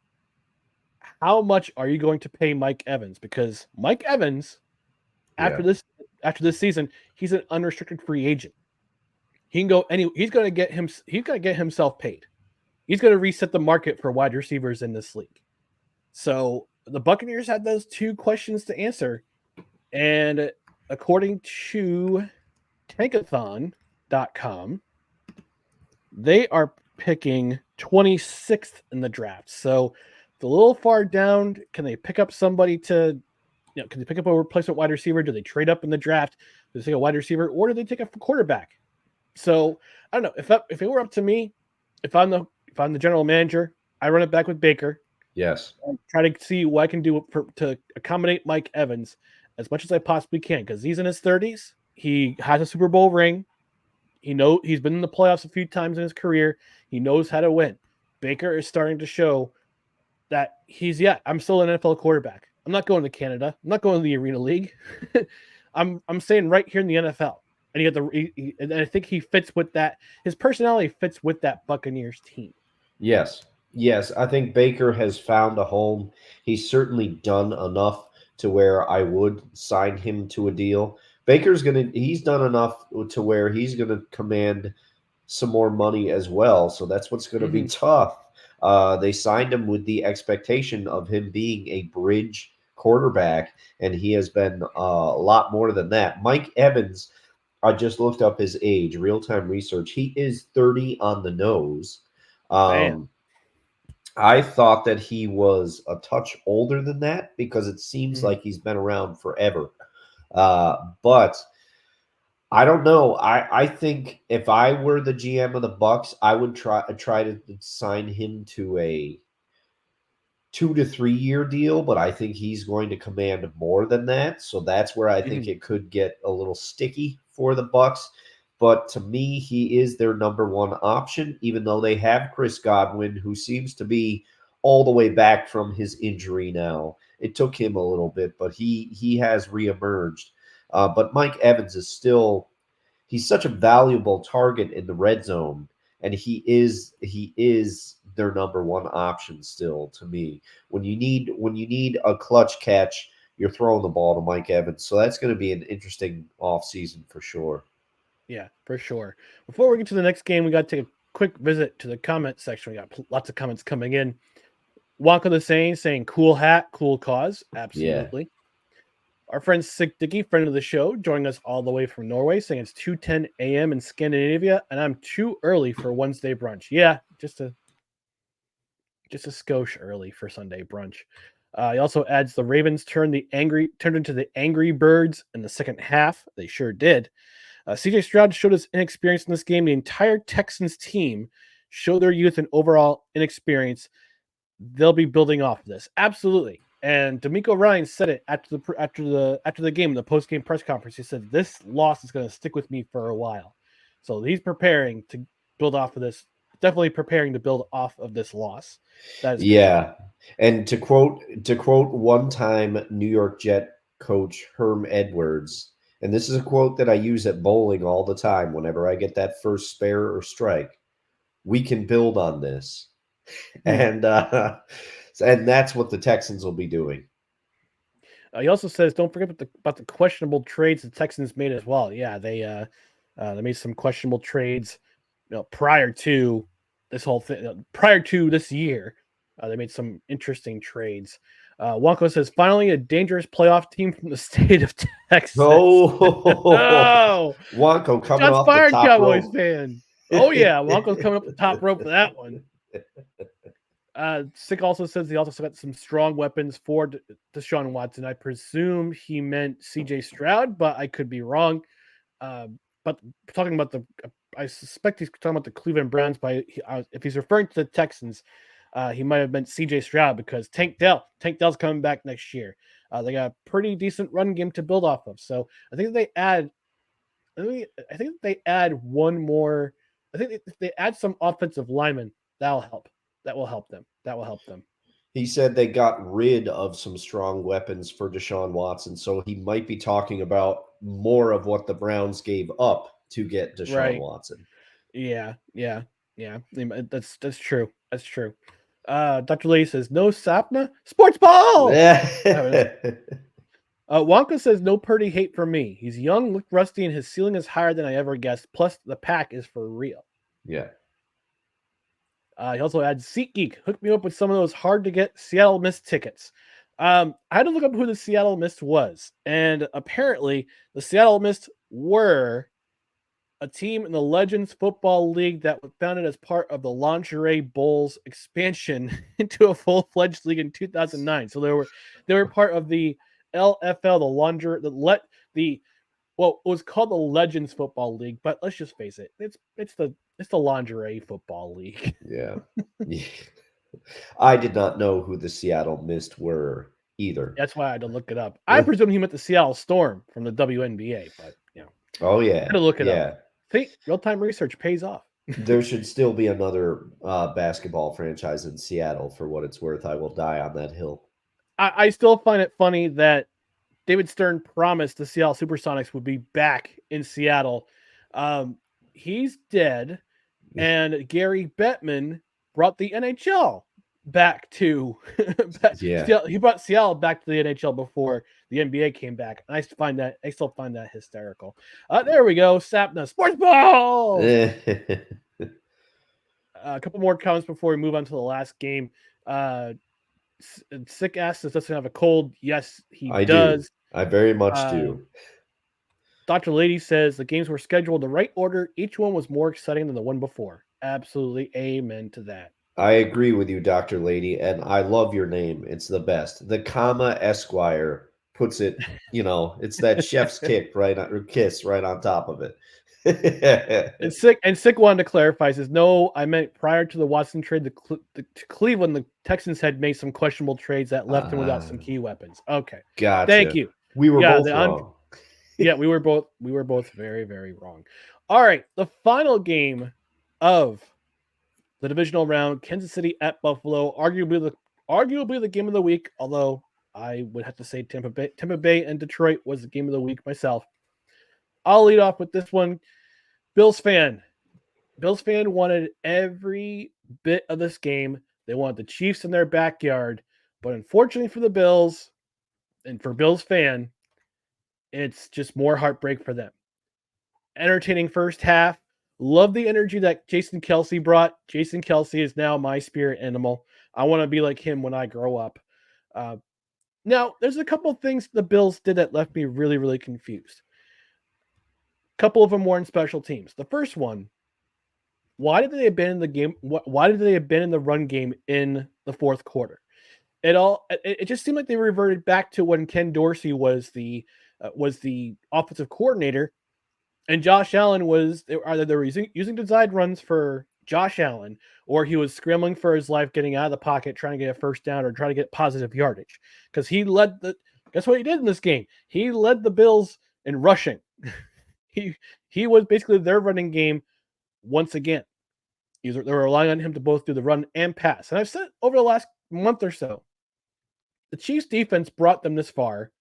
how much are you going to pay Mike Evans? Because Mike Evans, after this season, he's an unrestricted free agent. He can go he's going to get himself paid. He's going to reset the market for wide receivers in this league. So the Buccaneers had those 2 questions to answer. And according to Tankathon.com, they are picking 26th in the draft. So it's a little far down. Can they pick up somebody can they pick up a replacement wide receiver? Do they trade up in the draft? Do they take a wide receiver, or do they take a quarterback? So I don't know. If it were up to me, if I'm the general manager, I run it back with Baker. Yes. Try to see what I can do to accommodate Mike Evans as much as I possibly can, because he's in his 30s. He has a Super Bowl ring. He's been in the playoffs a few times in his career. He knows how to win. Baker is starting to show that I'm still an NFL quarterback. I'm not going to Canada. I'm not going to the Arena League. I'm staying right here in the NFL. And and I think he fits with that. His personality fits with that Buccaneers team. Yes. I think Baker has found a home. He's certainly done enough to where I would sign him to a deal. He's done enough to where he's going to command some more money as well. So that's what's going to be tough. They signed him with the expectation of him being a bridge quarterback, and he has been a lot more than that. Mike Evans, I just looked up his age, real-time research. He is 30 on the nose. I thought that he was a touch older than that because it seems like he's been around forever. But I don't know. I think if I were the GM of the Bucs, I would try to sign him to a 2 to 3 year deal, but I think he's going to command more than that. So that's where I think it could get a little sticky for the Bucs. But to me, he is their number 1 option, even though they have Chris Godwin, who seems to be all the way back from his injury now. It took him a little bit, but he has reemerged. But Mike Evans is he's such a valuable target in the red zone, and he is their number 1 option still to me. When you need a clutch catch, you're throwing the ball to Mike Evans. So that's going to be an interesting offseason for sure. Yeah, for sure. Before we get to the next game, we got to take a quick visit to the comment section. We got lots of comments coming in. Wonka the saying cool hat, cool cause. Absolutely. Yeah. Our friend Sick Dicky, friend of the show, joining us all the way from Norway, saying it's 2:10 a.m. in Scandinavia, and I'm too early for Wednesday brunch. Yeah, just a skosh early for Sunday brunch. He also adds the Ravens turned into the Angry Birds in the second half. They sure did. CJ Stroud showed his inexperience in this game. The entire Texans team showed their youth and overall inexperience. They'll be building off of this. Absolutely. And D'Amico Ryan said it after the game, in the post-game press conference. He said, this loss is going to stick with me for a while. So he's preparing to build off of this. Definitely preparing to build off of this loss. That is yeah. And to quote one-time New York Jet coach Herm Edwards, and this is a quote that I use at bowling all the time whenever I get that first spare or strike. We can build on this. And that's what the Texans will be doing. He also says, don't forget about the questionable trades the Texans made as well. Yeah, they made some questionable trades, prior to this whole thing. Prior to this year, they made some interesting trades. Wonko says, finally a dangerous playoff team from the state of Texas. Oh, Wonko coming Shots off fired, the top Cowboys rope. fan. Oh yeah, Wonko's coming up the top rope for that one. Sick also says he also got some strong weapons for Deshaun Watson. I presume he meant CJ Stroud, but I could be wrong. But talking about I suspect he's talking about the Cleveland Browns. If he's referring to the Texans, he might have meant CJ Stroud, because Tank Dell's coming back next year. They got a pretty decent run game to build off of. So I think they add one more. I think if they add some offensive linemen, that'll help. That will help them. He said they got rid of some strong weapons for Deshaun Watson, so he might be talking about more of what the Browns gave up to get Deshaun Watson. Yeah. That's true. That's true. Dr. Lee says, no Sapna? Sports ball! Wonka says, no Purdy hate for me. He's young, looked rusty, and his ceiling is higher than I ever guessed. Plus, the pack is for real. Yeah. He also adds, SeatGeek, hooked me up with some of those hard-to-get Seattle Mist tickets. I had to look up who the Seattle Mist was, and apparently the Seattle Mist were a team in the Legends Football League that was founded as part of the Lingerie Bowls expansion into a full-fledged league in 2009. So they were part of the LFL, it was called the Legends Football League, but let's just face it, it's the Lingerie Football League. Yeah. I did not know who the Seattle Mist were either. That's why I had to look it up. I presume he meant the Seattle Storm from the WNBA, but Oh yeah. I had to look it up. See, real-time research pays off. There should still be another basketball franchise in Seattle, for what it's worth. I will die on that hill. I still find it funny that David Stern promised the Seattle Supersonics would be back in Seattle. He's dead, and Gary Bettman brought the NHL back to he brought Seattle back to the NHL before the NBA came back. And I still find that hysterical. There we go. Sapna Sports Ball. A couple more comments before we move on to the last game. Sick asks, does Dustin have a cold? Yes, he does. I very much do. Dr. Lady says the games were scheduled in the right order. Each one was more exciting than the one before. Absolutely. Amen to that. I agree with you, Dr. Lady, and I love your name. It's the best. The comma Esquire puts it, it's that chef's kiss right on top of it. and Sick wanted to clarify, says, no, I meant prior to the Watson trade to Cleveland, the Texans had made some questionable trades that left him without some key weapons. Okay. Gotcha. Thank you. We were both wrong. Yeah, we were both very, very wrong. All right. The final game of the divisional round, Kansas City at Buffalo, arguably the game of the week, although I would have to say Tampa Bay and Detroit was the game of the week myself. I'll lead off with this one. Bills fan wanted every bit of this game. They wanted the Chiefs in their backyard, but unfortunately for the Bills and for Bills fan, it's just more heartbreak for them. Entertaining first half. Love the energy that Jason Kelce brought. Jason Kelce is now my spirit animal. I want to be like him when I grow up. Now, there's a couple of things the Bills did that left me really, really confused. A couple of them were in special teams. The first one, why did they abandon the game? Why did they abandon the run game in the fourth quarter? It just seemed like they reverted back to when Ken Dorsey was the offensive coordinator. And Josh Allen was either they were using design runs for Josh Allen, or he was scrambling for his life, getting out of the pocket, trying to get a first down or trying to get positive yardage. Because he led the guess what he did in this game? He led the Bills in rushing. he was basically their running game once again. They were relying on him to both do the run and pass. And I've said over the last month or so, the Chiefs defense brought them this far,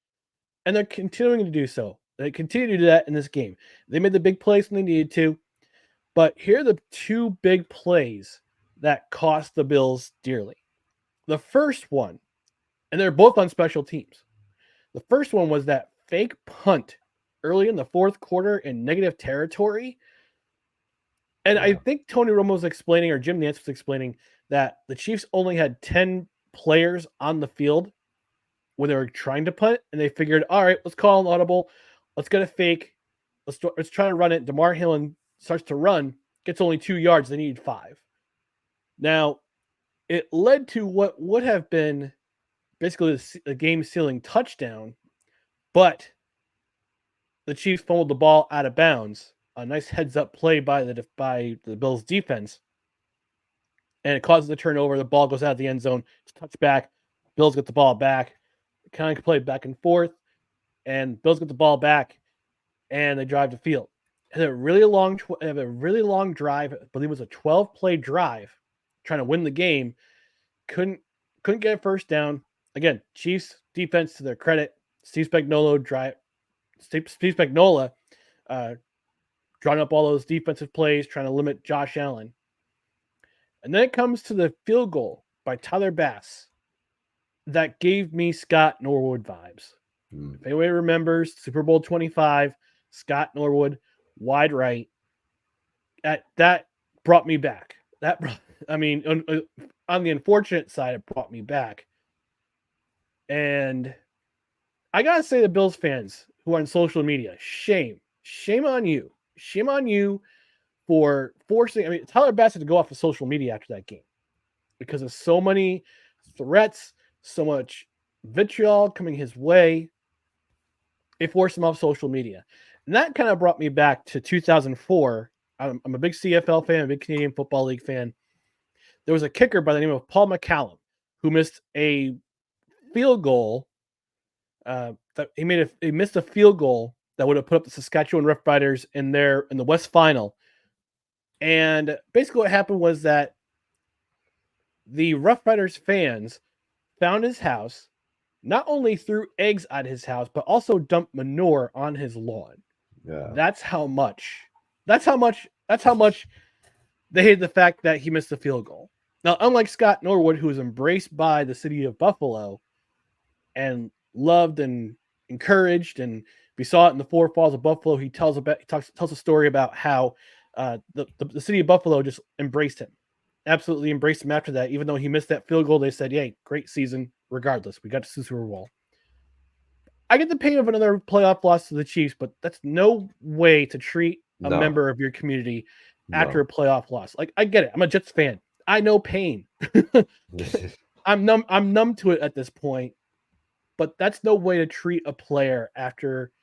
and they're continuing to do so. They continue to do that in this game. They made the big plays when they needed to, but here are the two big plays that cost the Bills dearly. The first one, and they're both on special teams. The first one was that fake punt early in the fourth quarter in negative territory. And I think Tony Romo was explaining, or Jim Nantz was explaining, that the Chiefs only had 10 players on the field when they were trying to punt, and they figured, all right, let's call an audible. Let's get a fake. Let's try to run it. DeMar Hamlin starts to run, gets only 2 yards. They needed 5. Now, it led to what would have been basically a game-sealing touchdown, but the Chiefs fumbled the ball out of bounds. A nice heads-up play by the Bills' defense, and it causes the turnover. The ball goes out of the end zone. It's touchback. Bills get the ball back. Kind of play back and forth, and Bills get the ball back, and they drive the field. They have a really long drive. I believe it was a 12-play drive, trying to win the game. Couldn't get a first down. Again, Chiefs defense, to their credit, Steve Spagnuolo drawing up all those defensive plays, trying to limit Josh Allen. And then it comes to the field goal by Tyler Bass that gave me Scott Norwood vibes. If anyone remembers Super Bowl 25, Scott Norwood, wide right. That brought me back. On the unfortunate side, it brought me back. And I got to say, the Bills fans who are on social media, shame on you. Shame on you for forcing. Tyler Bass had to go off of social media after that game because of so many threats, so much vitriol coming his way. It forced him off social media. And that kind of brought me back to 2004. I'm a big CFL fan, a big Canadian Football League fan. There was a kicker by the name of Paul McCallum who missed a field goal. He missed a field goal that would have put up the Saskatchewan Roughriders in the West Final. And basically what happened was that the Roughriders fans found his house, not only threw eggs at his house, but also dumped manure on his lawn. Yeah. That's how much they hated the fact that he missed the field goal. Now, unlike Scott Norwood, who was embraced by the city of Buffalo and loved and encouraged, and we saw it in the Four Falls of Buffalo. He tells a story about how the city of Buffalo just embraced him, absolutely embraced him after that. Even though he missed that field goal, they said, "Yay, great season! Regardless, we got to the Super Bowl." I get the pain of another playoff loss to the Chiefs, but that's no way to treat a member of your community after a playoff loss. Like, I get it. I'm a Jets fan. I know pain. I'm numb to it at this point. But that's no way to treat a player after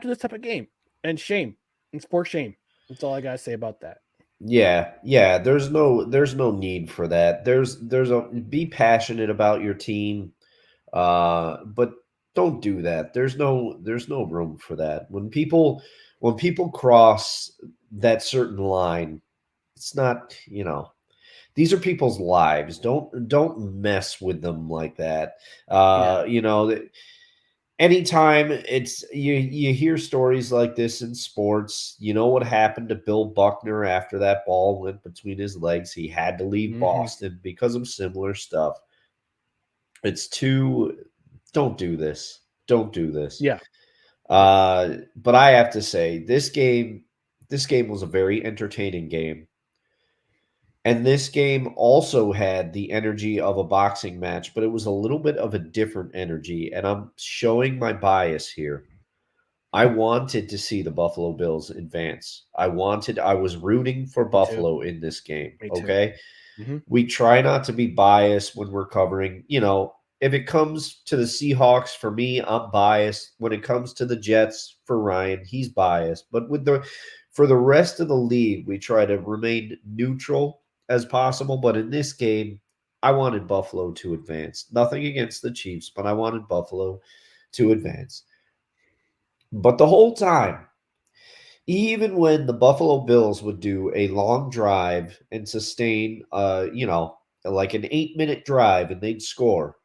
this type of game. And shame. It's for shame. That's all I gotta say about that. Yeah. There's no need for that. Be passionate about your team, but don't do that. There's no room for that. When people cross that certain line, it's not, these are people's lives. Don't mess with them like that. Anytime it's you hear stories like this in sports. You know what happened to Bill Buckner after that ball went between his legs? He had to leave Boston because of similar stuff. Don't do this. Don't do this. Yeah. But I have to say, this game was a very entertaining game. And this game also had the energy of a boxing match, but it was a little bit of a different energy. And I'm showing my bias here. I wanted to see the Buffalo Bills advance. I was rooting for Buffalo in this game. Okay. Mm-hmm. We try not to be biased when we're covering, if it comes to the Seahawks, for me, I'm biased. When it comes to the Jets, for Ryan, he's biased. But for the rest of the league, we try to remain neutral as possible. But in this game, I wanted Buffalo to advance. Nothing against the Chiefs, but I wanted Buffalo to advance. But the whole time, even when the Buffalo Bills would do a long drive and sustain, like an 8-minute drive and they'd score,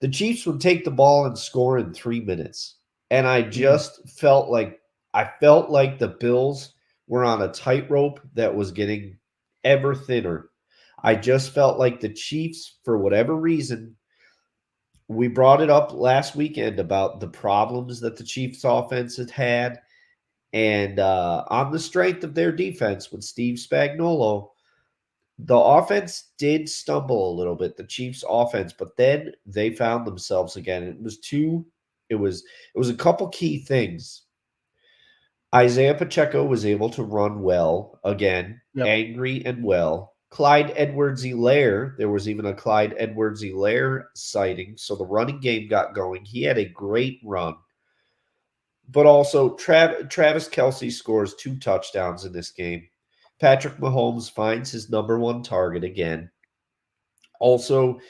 the Chiefs would take the ball and score in 3 minutes. And I just felt like the Bills were on a tightrope that was getting ever thinner. I just felt like the Chiefs, for whatever reason, we brought it up last weekend about the problems that the Chiefs offense had. And on the strength of their defense with Steve Spagnuolo, the offense did stumble a little bit, the Chiefs offense, but then they found themselves again. It was a couple key things. Isaiah Pacheco was able to run well again, angry and well. Clyde Edwards-Helaire, there was even a Clyde Edwards-Helaire sighting, so the running game got going. He had a great run. But also, Travis Kelce scores 2 touchdowns in this game. Patrick Mahomes finds his number 1 target again. Also,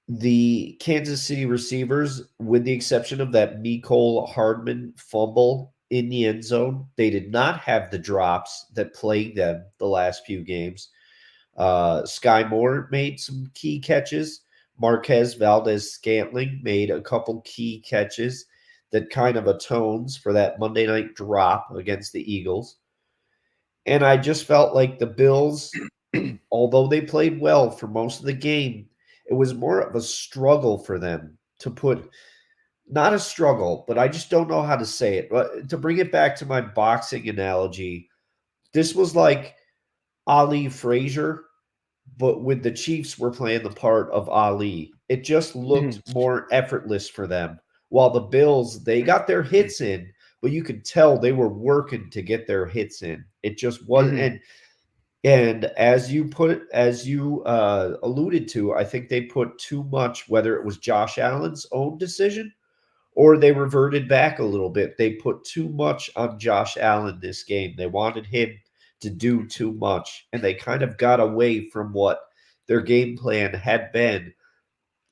the Kansas City receivers, with the exception of that Mecole Hardman fumble in the end zone, they did not have the drops that plagued them the last few games. Sky Moore made some key catches. Marquez Valdez-Scantling made a couple key catches that kind of atones for that Monday night drop against the Eagles. And I just felt like the Bills, although they played well for most of the game, it was more of a struggle for them to put, not a struggle, but I just don't know how to say it. But to bring it back to my boxing analogy, this was like Ali Frazier, but with the Chiefs were playing the part of Ali. It just looked more effortless for them. While the Bills, they got their hits in, but you could tell they were working to get their hits in. It just wasn't. And as you alluded to, I think they put too much, whether it was Josh Allen's own decision or they reverted back a little bit. They put too much on Josh Allen this game. They wanted him to do too much, and they kind of got away from what their game plan had been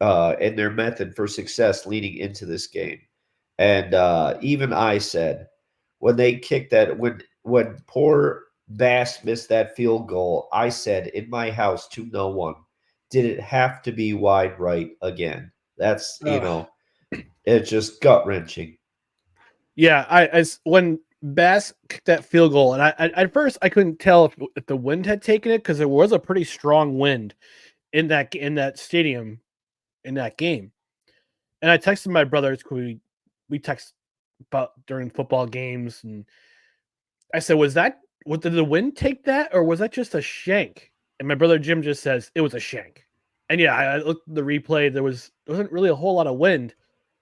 and their method for success leading into this game. And even I said, when they kicked that, when poor Bass missed that field goal, I said in my house to no one, did it have to be wide right again? That's, it's just gut-wrenching. Yeah, when Bass kicked that field goal, and I at first I couldn't tell if the wind had taken it because there was a pretty strong wind in that stadium in that game. And I texted my brothers. We text about during football games, and I said, did the wind take that, or was that just a shank? And my brother Jim just says it was a shank. And yeah, I looked at the replay. There wasn't really a whole lot of wind.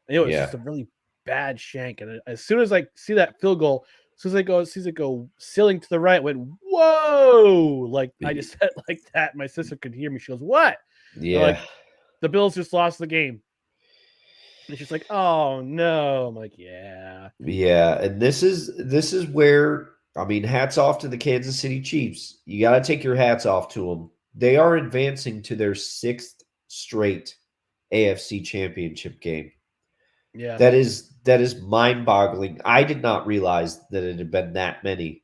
And it was just a really bad shank. And as soon as I see that field goal, as soon as I sees it go sailing to the right, I went, whoa! Like I just said like that. My sister could hear me. She goes, what? Yeah. Like, the Bills just lost the game. And she's like, oh no. I'm like, yeah. Yeah. And this is where, I mean, hats off to the Kansas City Chiefs. You got to take your hats off to them. They are advancing to their 6th straight AFC Championship game. Yeah. That is mind-boggling. I did not realize that it had been that many.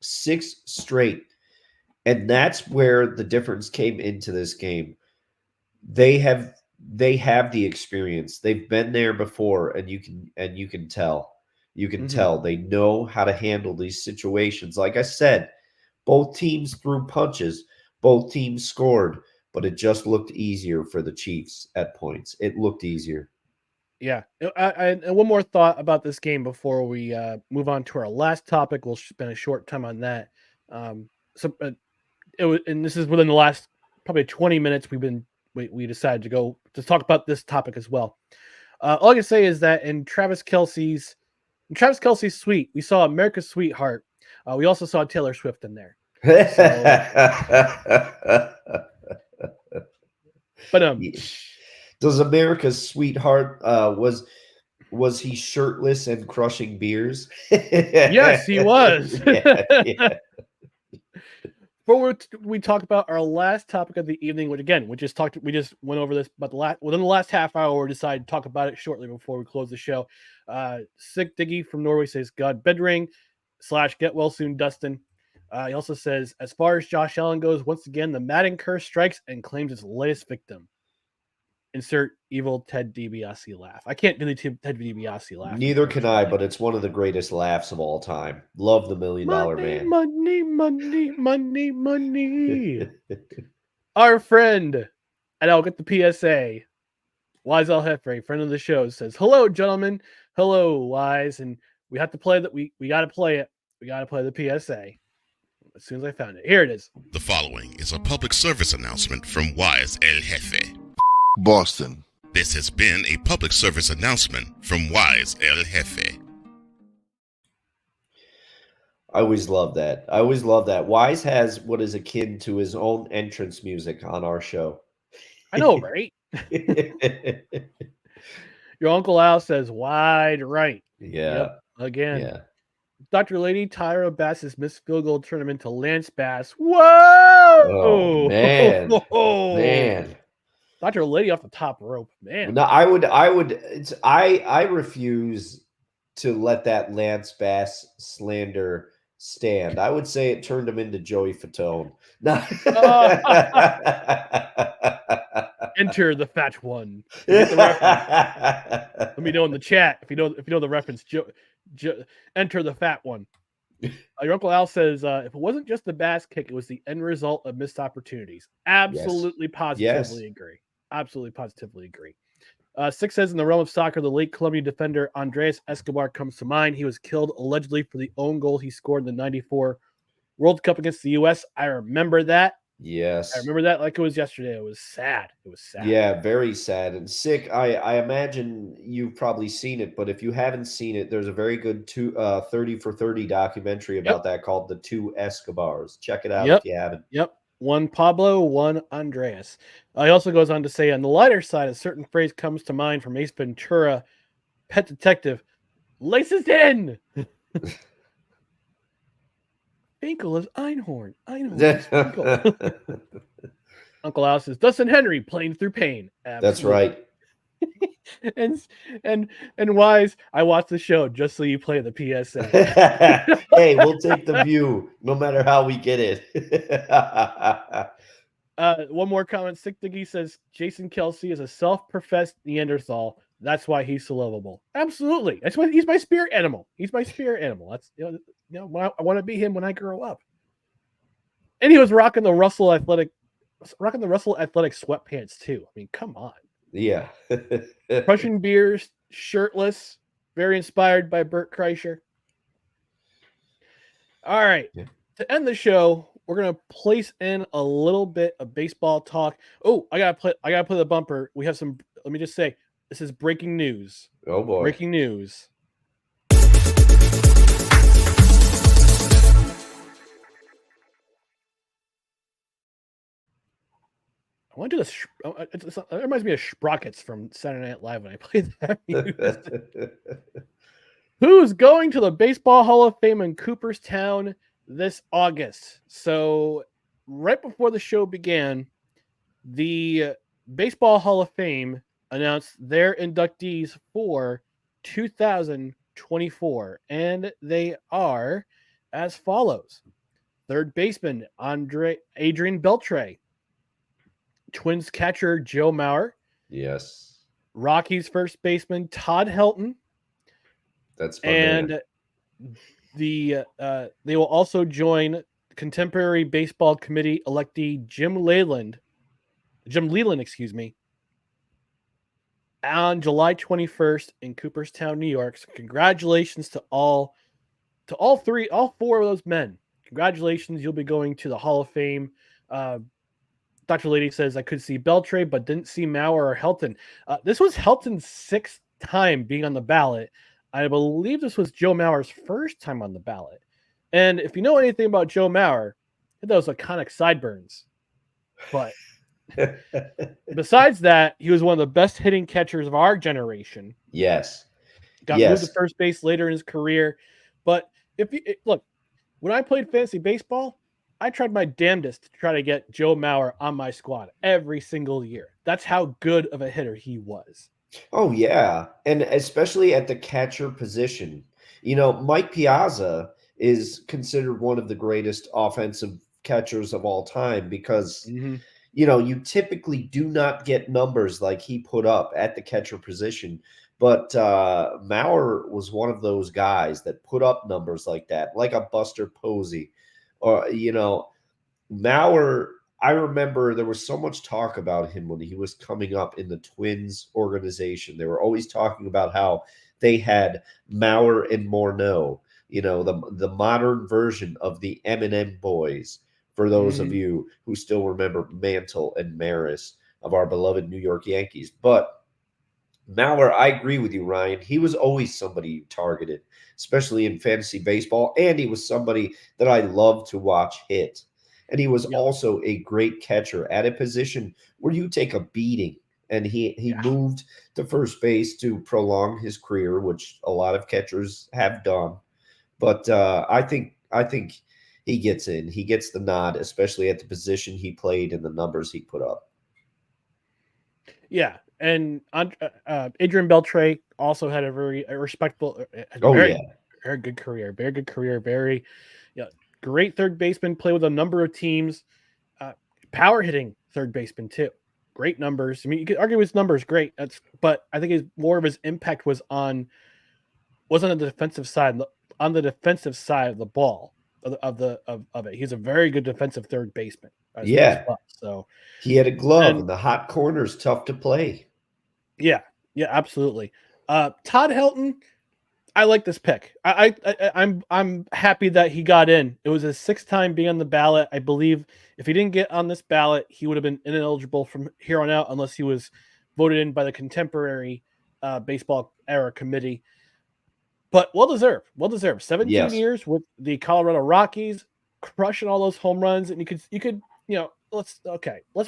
6 straight. And that's where the difference came into this game. They have the experience. They've been there before, and you can tell. You can tell they know how to handle these situations. Like I said, both teams threw punches, both teams scored, but it just looked easier for the Chiefs at points. It looked easier. Yeah. And one more thought about this game before we move on to our last topic. We'll spend a short time on that. And this is within the last probably 20 minutes. We decided to go to talk about this topic as well. All I can say is that in Travis Kelce's suite, we saw America's Sweetheart. We also saw Taylor Swift in there. But Does America's sweetheart was he shirtless and crushing beers? Yes, he was. Yeah. Before we talk about our last topic of the evening, which again we just went over this, but within the last half hour, we decided to talk about it shortly before we close the show. Sick Diggy from Norway says, "God bedring / get well soon, Dustin." He also says, as far as Josh Allen goes, once again the Madden curse strikes and claims its latest victim. Insert evil Ted DiBiase laugh. I can't do the Ted DiBiase laugh. Neither can I, but it's one of the greatest laughs of all time. Love the $1 Million Man. Money, money, money, money. Our friend, and I'll get the PSA. Wise El Jefe, friend of the show, says, "Hello, gentlemen. Hello, Wise, and we have to play that. We got to play it. We got to play the PSA." As soon as I found it, here it is. The following is a public service announcement from Wise El Jefe. Boston. This has been a public service announcement from Wise El Jefe. I always love that. Wise has what is akin to his own entrance music on our show. I know, right? Your Uncle Al says, "Wide right." Yeah. Yep, again. Yeah. Dr. Lady Tyra Bass's missed field goal tournament to Lance Bass. Whoa! Oh, man. Oh. Man. Dr. Lady off the top rope, man. No, I refuse to let that Lance Bass slander stand. I would say it turned him into Joey Fatone. No. Enter the fat one. Get the reference. Let me know in the chat if you know the reference. Enter the fat one. Your Uncle Al says, if it wasn't just the Bass kick, it was the end result of missed opportunities. Absolutely, positively agree. Absolutely, positively agree. Six says, in the realm of soccer, the late Colombian defender Andres Escobar comes to mind. He was killed allegedly for the own goal he scored in the '94 World Cup against the U.S. I remember that. Yes. I remember that like it was yesterday. It was sad. Yeah, very sad and sick. I imagine you've probably seen it, but if you haven't seen it, there's a very good 30 for 30 documentary about that called The Two Escobars. Check it out if you haven't. Yep. One Pablo, one Andreas. He also goes on to say, on the lighter side, a certain phrase comes to mind from Ace Ventura, Pet Detective, laces in! Finkel is Einhorn. Einhorn is Finkel. Uncle Al says, Dustin Henry playing through pain. Absolutely. That's right. and Wise, I watched the show just so you play the PSA. Hey, we'll take the view no matter how we get it. One more comment. Sick Diggy says Jason Kelsey is a self-professed Neanderthal. That's why he's so lovable. Absolutely. That's why he's my spirit animal. He's my spirit animal. That's I want to be him when I grow up. And he was rocking the Russell Athletic sweatpants too. I mean, come on. Yeah. Crushing beers, shirtless, very inspired by Bert Kreischer. All right. Yeah. To end the show, we're gonna place in a little bit of baseball talk. Oh, I gotta play the bumper. We have some. Let me just say, this is breaking news. Oh boy! Breaking news. I want to do this. It reminds me of Sprockets from Saturday Night Live when I played that music. Who's going to the Baseball Hall of Fame in Cooperstown this August? So right before the show began, the Baseball Hall of Fame announced their inductees for 2024, and they are as follows. Third baseman, Adrian Beltre. Twins catcher, Joe Mauer. Yes. Rockies first baseman, Todd Helton. That's fun. And they will also join Contemporary Baseball Committee electee Jim Leland, on July 21st in Cooperstown, New York. So congratulations to all four of those men. Congratulations. You'll be going to the Hall of Fame. Dr. Lady says, I could see Beltre, but didn't see Mauer or Helton. This was Helton's sixth time being on the ballot. I believe this was Joe Mauer's first time on the ballot. And if you know anything about Joe Mauer, those iconic sideburns. But Besides that, he was one of the best hitting catchers of our generation. Yes. Got moved to first base later in his career. But look, when I played fantasy baseball, I tried my damnedest to try to get Joe Mauer on my squad every single year. That's how good of a hitter he was. Oh, yeah. And especially at the catcher position. Mike Piazza is considered one of the greatest offensive catchers of all time because, you typically do not get numbers like he put up at the catcher position. But Mauer was one of those guys that put up numbers like that, like a Buster Posey. Or, Mauer, I remember there was so much talk about him when he was coming up in the Twins organization. They were always talking about how they had Mauer and Morneau, the modern version of the M&M boys, for those of you who still remember Mantle and Maris of our beloved New York Yankees. But Mauer, I agree with you, Ryan. He was always somebody you targeted, especially in fantasy baseball, and he was somebody that I loved to watch hit. And he was also a great catcher at a position where you take a beating. And he moved to first base to prolong his career, which a lot of catchers have done. But I think he gets in. He gets the nod, especially at the position he played and the numbers he put up. Yeah, and Adrian Beltre also had a very respectable, very good career, very great third baseman. Played with a number of teams, power hitting third baseman too. Great numbers. I mean, you could argue his numbers great. But I think more of his impact was on the defensive side. On the defensive side of the ball of it, he's a very good defensive third baseman. Well. So he had a glove, and the hot corner's tough to play. Yeah, absolutely. Todd Helton, I like this pick. I'm happy that he got in. It was his sixth time being on the ballot. I believe if he didn't get on this ballot, he would have been ineligible from here on out unless he was voted in by the contemporary baseball era committee. But well deserved. 17 years with the Colorado Rockies, crushing all those home runs, and you could let's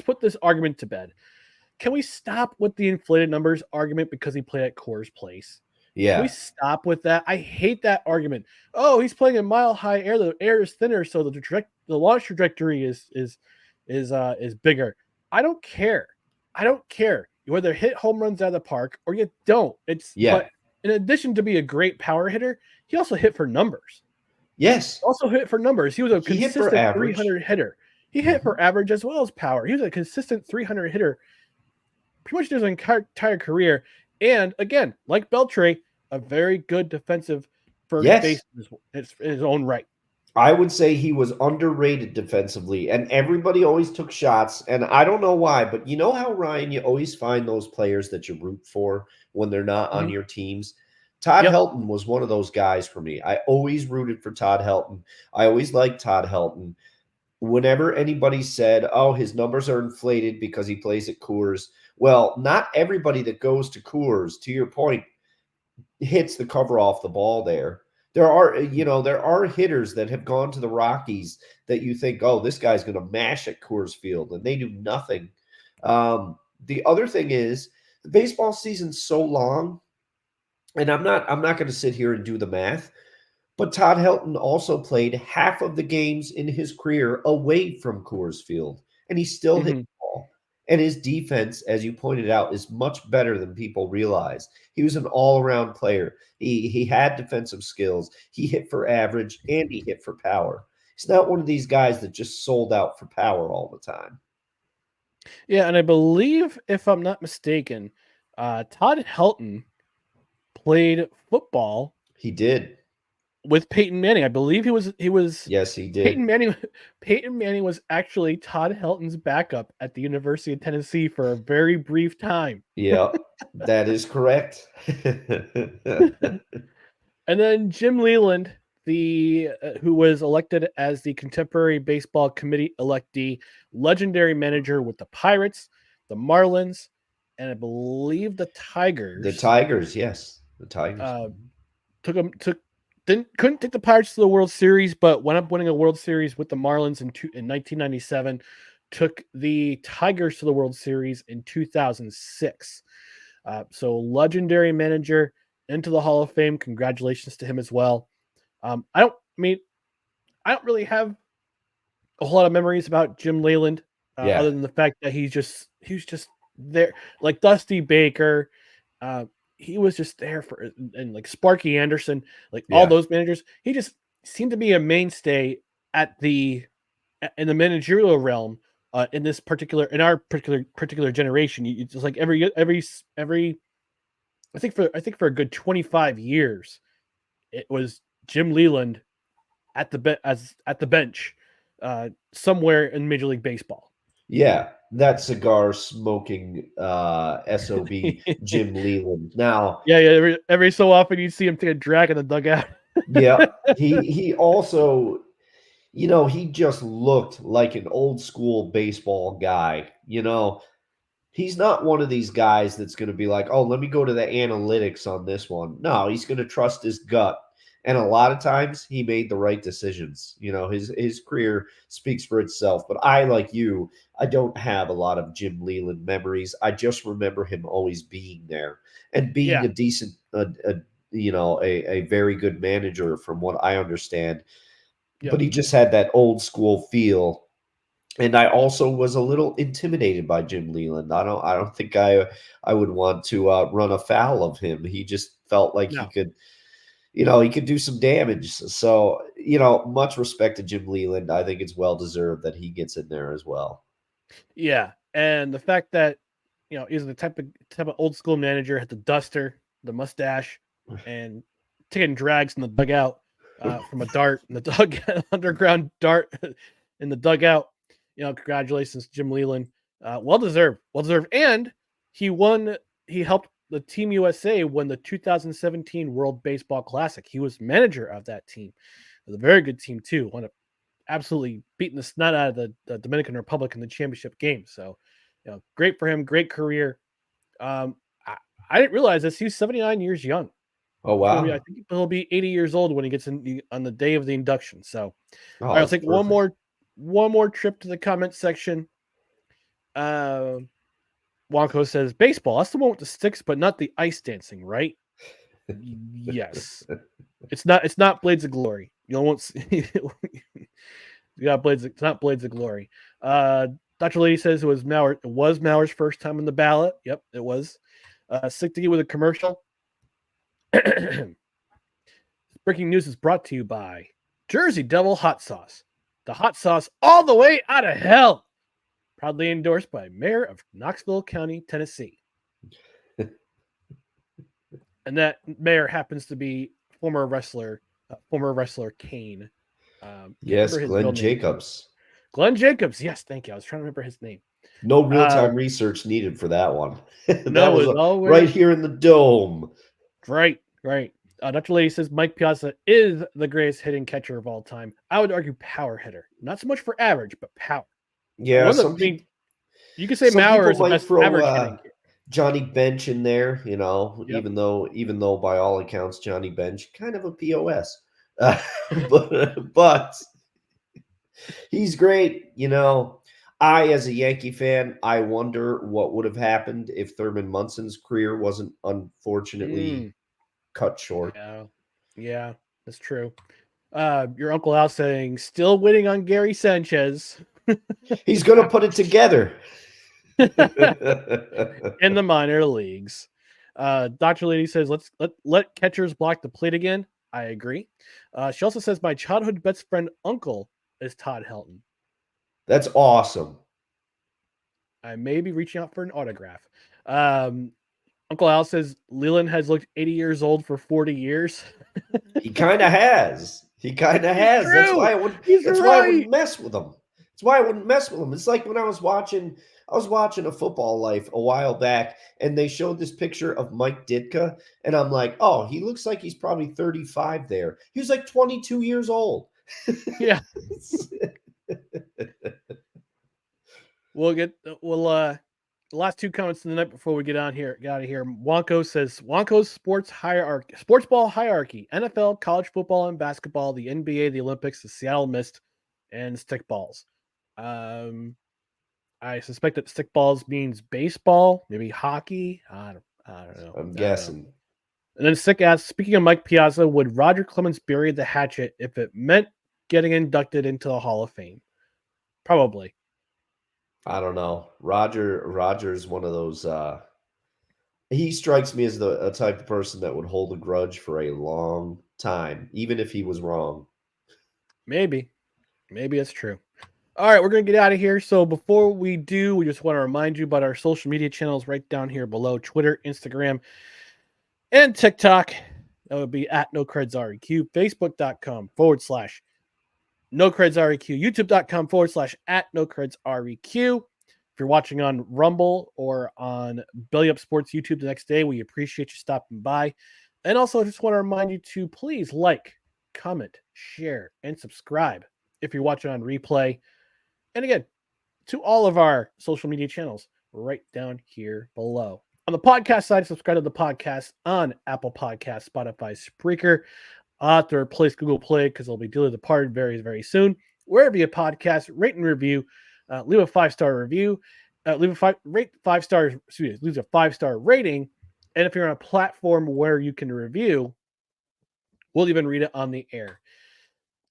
put this argument to bed. Can we stop with the inflated numbers argument because he played at Coors Place? Yeah. Can we stop with that? I hate that argument. Oh, he's playing in mile high air. The air is thinner, so the launch trajectory is bigger. I don't care. You either hit home runs out of the park or you don't. But in addition to be a great power hitter, he also hit for numbers. Yes. Also hit for numbers. He was a consistent 300 hitter. He hit for average as well as power. He was a consistent 300 hitter pretty much his entire career. And again, like Beltre, a very good defensive first base in his own right. I would say he was underrated defensively, and everybody always took shots. And I don't know why, but you know how, Ryan, you always find those players that you root for when they're not on your teams? Todd Helton was one of those guys for me. I always rooted for Todd Helton. I always liked Todd Helton. Whenever anybody said, oh, his numbers are inflated because he plays at Coors, well, not everybody that goes to Coors, to your point, hits the cover off the ball there. There are hitters that have gone to the Rockies that you think, oh, this guy's going to mash at Coors Field, and they do nothing. The other thing is the baseball season's so long, and I'm not going to sit here and do the math, but Todd Helton also played half of the games in his career away from Coors Field, and he still hit the ball. And his defense, as you pointed out, is much better than people realize. He was an all-around player. He had defensive skills. He hit for average, and he hit for power. He's not one of these guys that just sold out for power all the time. Yeah, and I believe, if I'm not mistaken, Todd Helton played football. He did. With Peyton Manning. I believe he was Yes, he did. Peyton Manning was actually Todd Helton's backup at the University of Tennessee for a very brief time. Yeah, that is correct. And then Jim Leland, who was elected as the Contemporary Baseball Committee electee, legendary manager with the Pirates, the Marlins, and I believe the Tigers. The Tigers, yes. The Tigers. Couldn't take the Pirates to the World Series, but went up winning a World Series with the Marlins in 1997. took the Tigers to the World Series in 2006. So legendary manager into the Hall of Fame. Congratulations to him as well. I don't really have a whole lot of memories about Jim Leyland, other than the fact that he was just there, like Dusty Baker. He was just there and like Sparky Anderson, like all those managers. He just seemed to be a mainstay in the managerial realm. In our particular generation, it's just like every I think for a good 25 years, it was Jim Leyland at the bench, somewhere in Major League Baseball. Yeah, that cigar smoking SOB Jim Leyland. Now, Every so often you see him take a drag in the dugout. yeah, he also, he just looked like an old school baseball guy. He's not one of these guys that's going to be like, oh, let me go to the analytics on this one. No, he's going to trust his gut. And a lot of times he made the right decisions. His career speaks for itself. But I, like you, I don't have a lot of Jim Leyland memories. I just remember him always being there and being a decent, a very good manager from what I understand. Yep. But he just had that old school feel. And I also was a little intimidated by Jim Leyland. I don't think I would want to run afoul of him. He just felt like he could, he could do some damage. So, much respect to Jim Leyland. I think it's well deserved that he gets in there as well. Yeah, and the fact that he's the type of old school manager, had the duster, the mustache, and taking drags in the dugout from a dart in the dugout, underground dart in the dugout. Congratulations, Jim Leyland. Well deserved. And he helped the Team USA win the 2017 World Baseball Classic. He was manager of that team. It was a very good team too. Wound up absolutely beating the snot out of the Dominican Republic in the championship game. So, great for him. Great career. I didn't realize this. He's 79 years young. Oh, wow. I think he'll be 80 years old when he gets on the day of the induction. So, all right, I'll take perfect. one more trip to the comment section. Wonko says, baseball, that's the one with the sticks, but not the ice dancing, right? Yes. It's not Blades of Glory. You won't see you got Blades. It's not Blades of Glory. Dr. Lady says it was Mauer's first time on the ballot. Yep, it was. Sick to get with a commercial. Breaking news is brought to you by Jersey Devil Hot Sauce. The hot sauce all the way out of hell. Proudly endorsed by Mayor of Knoxville County, Tennessee. And that mayor happens to be former wrestler Kane. Yes, Glenn Jacobs. Glenn Jacobs. Yes, thank you. I was trying to remember his name. No real-time research needed for that one. That was always right here in the dome. Right. Dr. Lady says Mike Piazza is the greatest hitting catcher of all time. I would argue power hitter. Not so much for average, but power. Yeah, you could say Mauer is the best average hitting. Johnny Bench in there, Yep. even though by all accounts Johnny Bench kind of a POS, but he's great. I, as a Yankee fan, I wonder what would have happened if Thurman Munson's career wasn't unfortunately cut short. Yeah, that's true. Your Uncle Al saying still waiting on Gary Sanchez. He's going to put it together in the minor leagues. Dr. Lady says let catchers block the plate again. I agree. She also says my childhood best friend uncle is Todd Helton. That's awesome. I may be reaching out for an autograph. Uncle Al says Leland has looked 80 years old for 40 years. He kind of has. That's why I wouldn't mess with him. That's why I wouldn't mess with him. It's like when I was watching a Football Life a while back, and they showed this picture of Mike Ditka, and I'm like, oh, he looks like he's probably 35 there. He was like 22 years old. Yeah. The last two comments of the night before we get out of here. Wonko says Wonko's sports ball hierarchy: NFL, college football and basketball, the NBA, the Olympics, the Seattle Mist, and stickballs. I suspect that stickballs means baseball, maybe hockey. I don't know. I'm guessing. And then Sick asks, speaking of Mike Piazza, would Roger Clemens bury the hatchet if it meant getting inducted into the Hall of Fame? Probably. I don't know. Roger's one of those. He strikes me as a type of person that would hold a grudge for a long time, even if he was wrong. Maybe it's true. All right, we're going to get out of here. So before we do, we just want to remind you about our social media channels right down here below: Twitter, Instagram, and TikTok. That would be at NoCredsREQ, Facebook.com/NoCredsREQ, YouTube.com/at NoCredsREQ. If you're watching on Rumble or on Belly Up Sports YouTube the next day, we appreciate you stopping by. And also, I just want to remind you to please like, comment, share, and subscribe if you're watching on replay. And again, to all of our social media channels right down here below. On the podcast side, subscribe to the podcast on Apple Podcasts, Spotify, Spreaker. I'll have to replace Google Play because I'll be dearly departed very, very soon. Wherever you podcast, rate and review. Leave a 5-star review. Leave a 5-star rating. And if you're on a platform where you can review, we'll even read it on the air.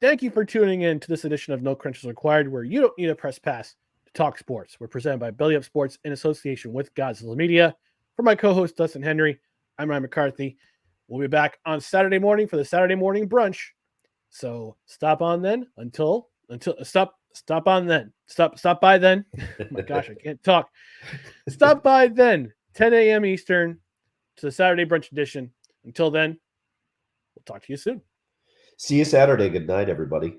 Thank you for tuning in to this edition of No Credentials Required, where you don't need a press pass to talk sports. We're presented by Belly Up Sports in association with Godzilla Media. For my co-host Dustin Henry, I'm Ryan McCarthy. We'll be back on Saturday morning for the Saturday morning brunch. So stop on then stop by then. Oh my gosh, I can't talk. Stop by then, 10 a.m. Eastern to the Saturday brunch edition. Until then, we'll talk to you soon. See you Saturday. Good night, everybody.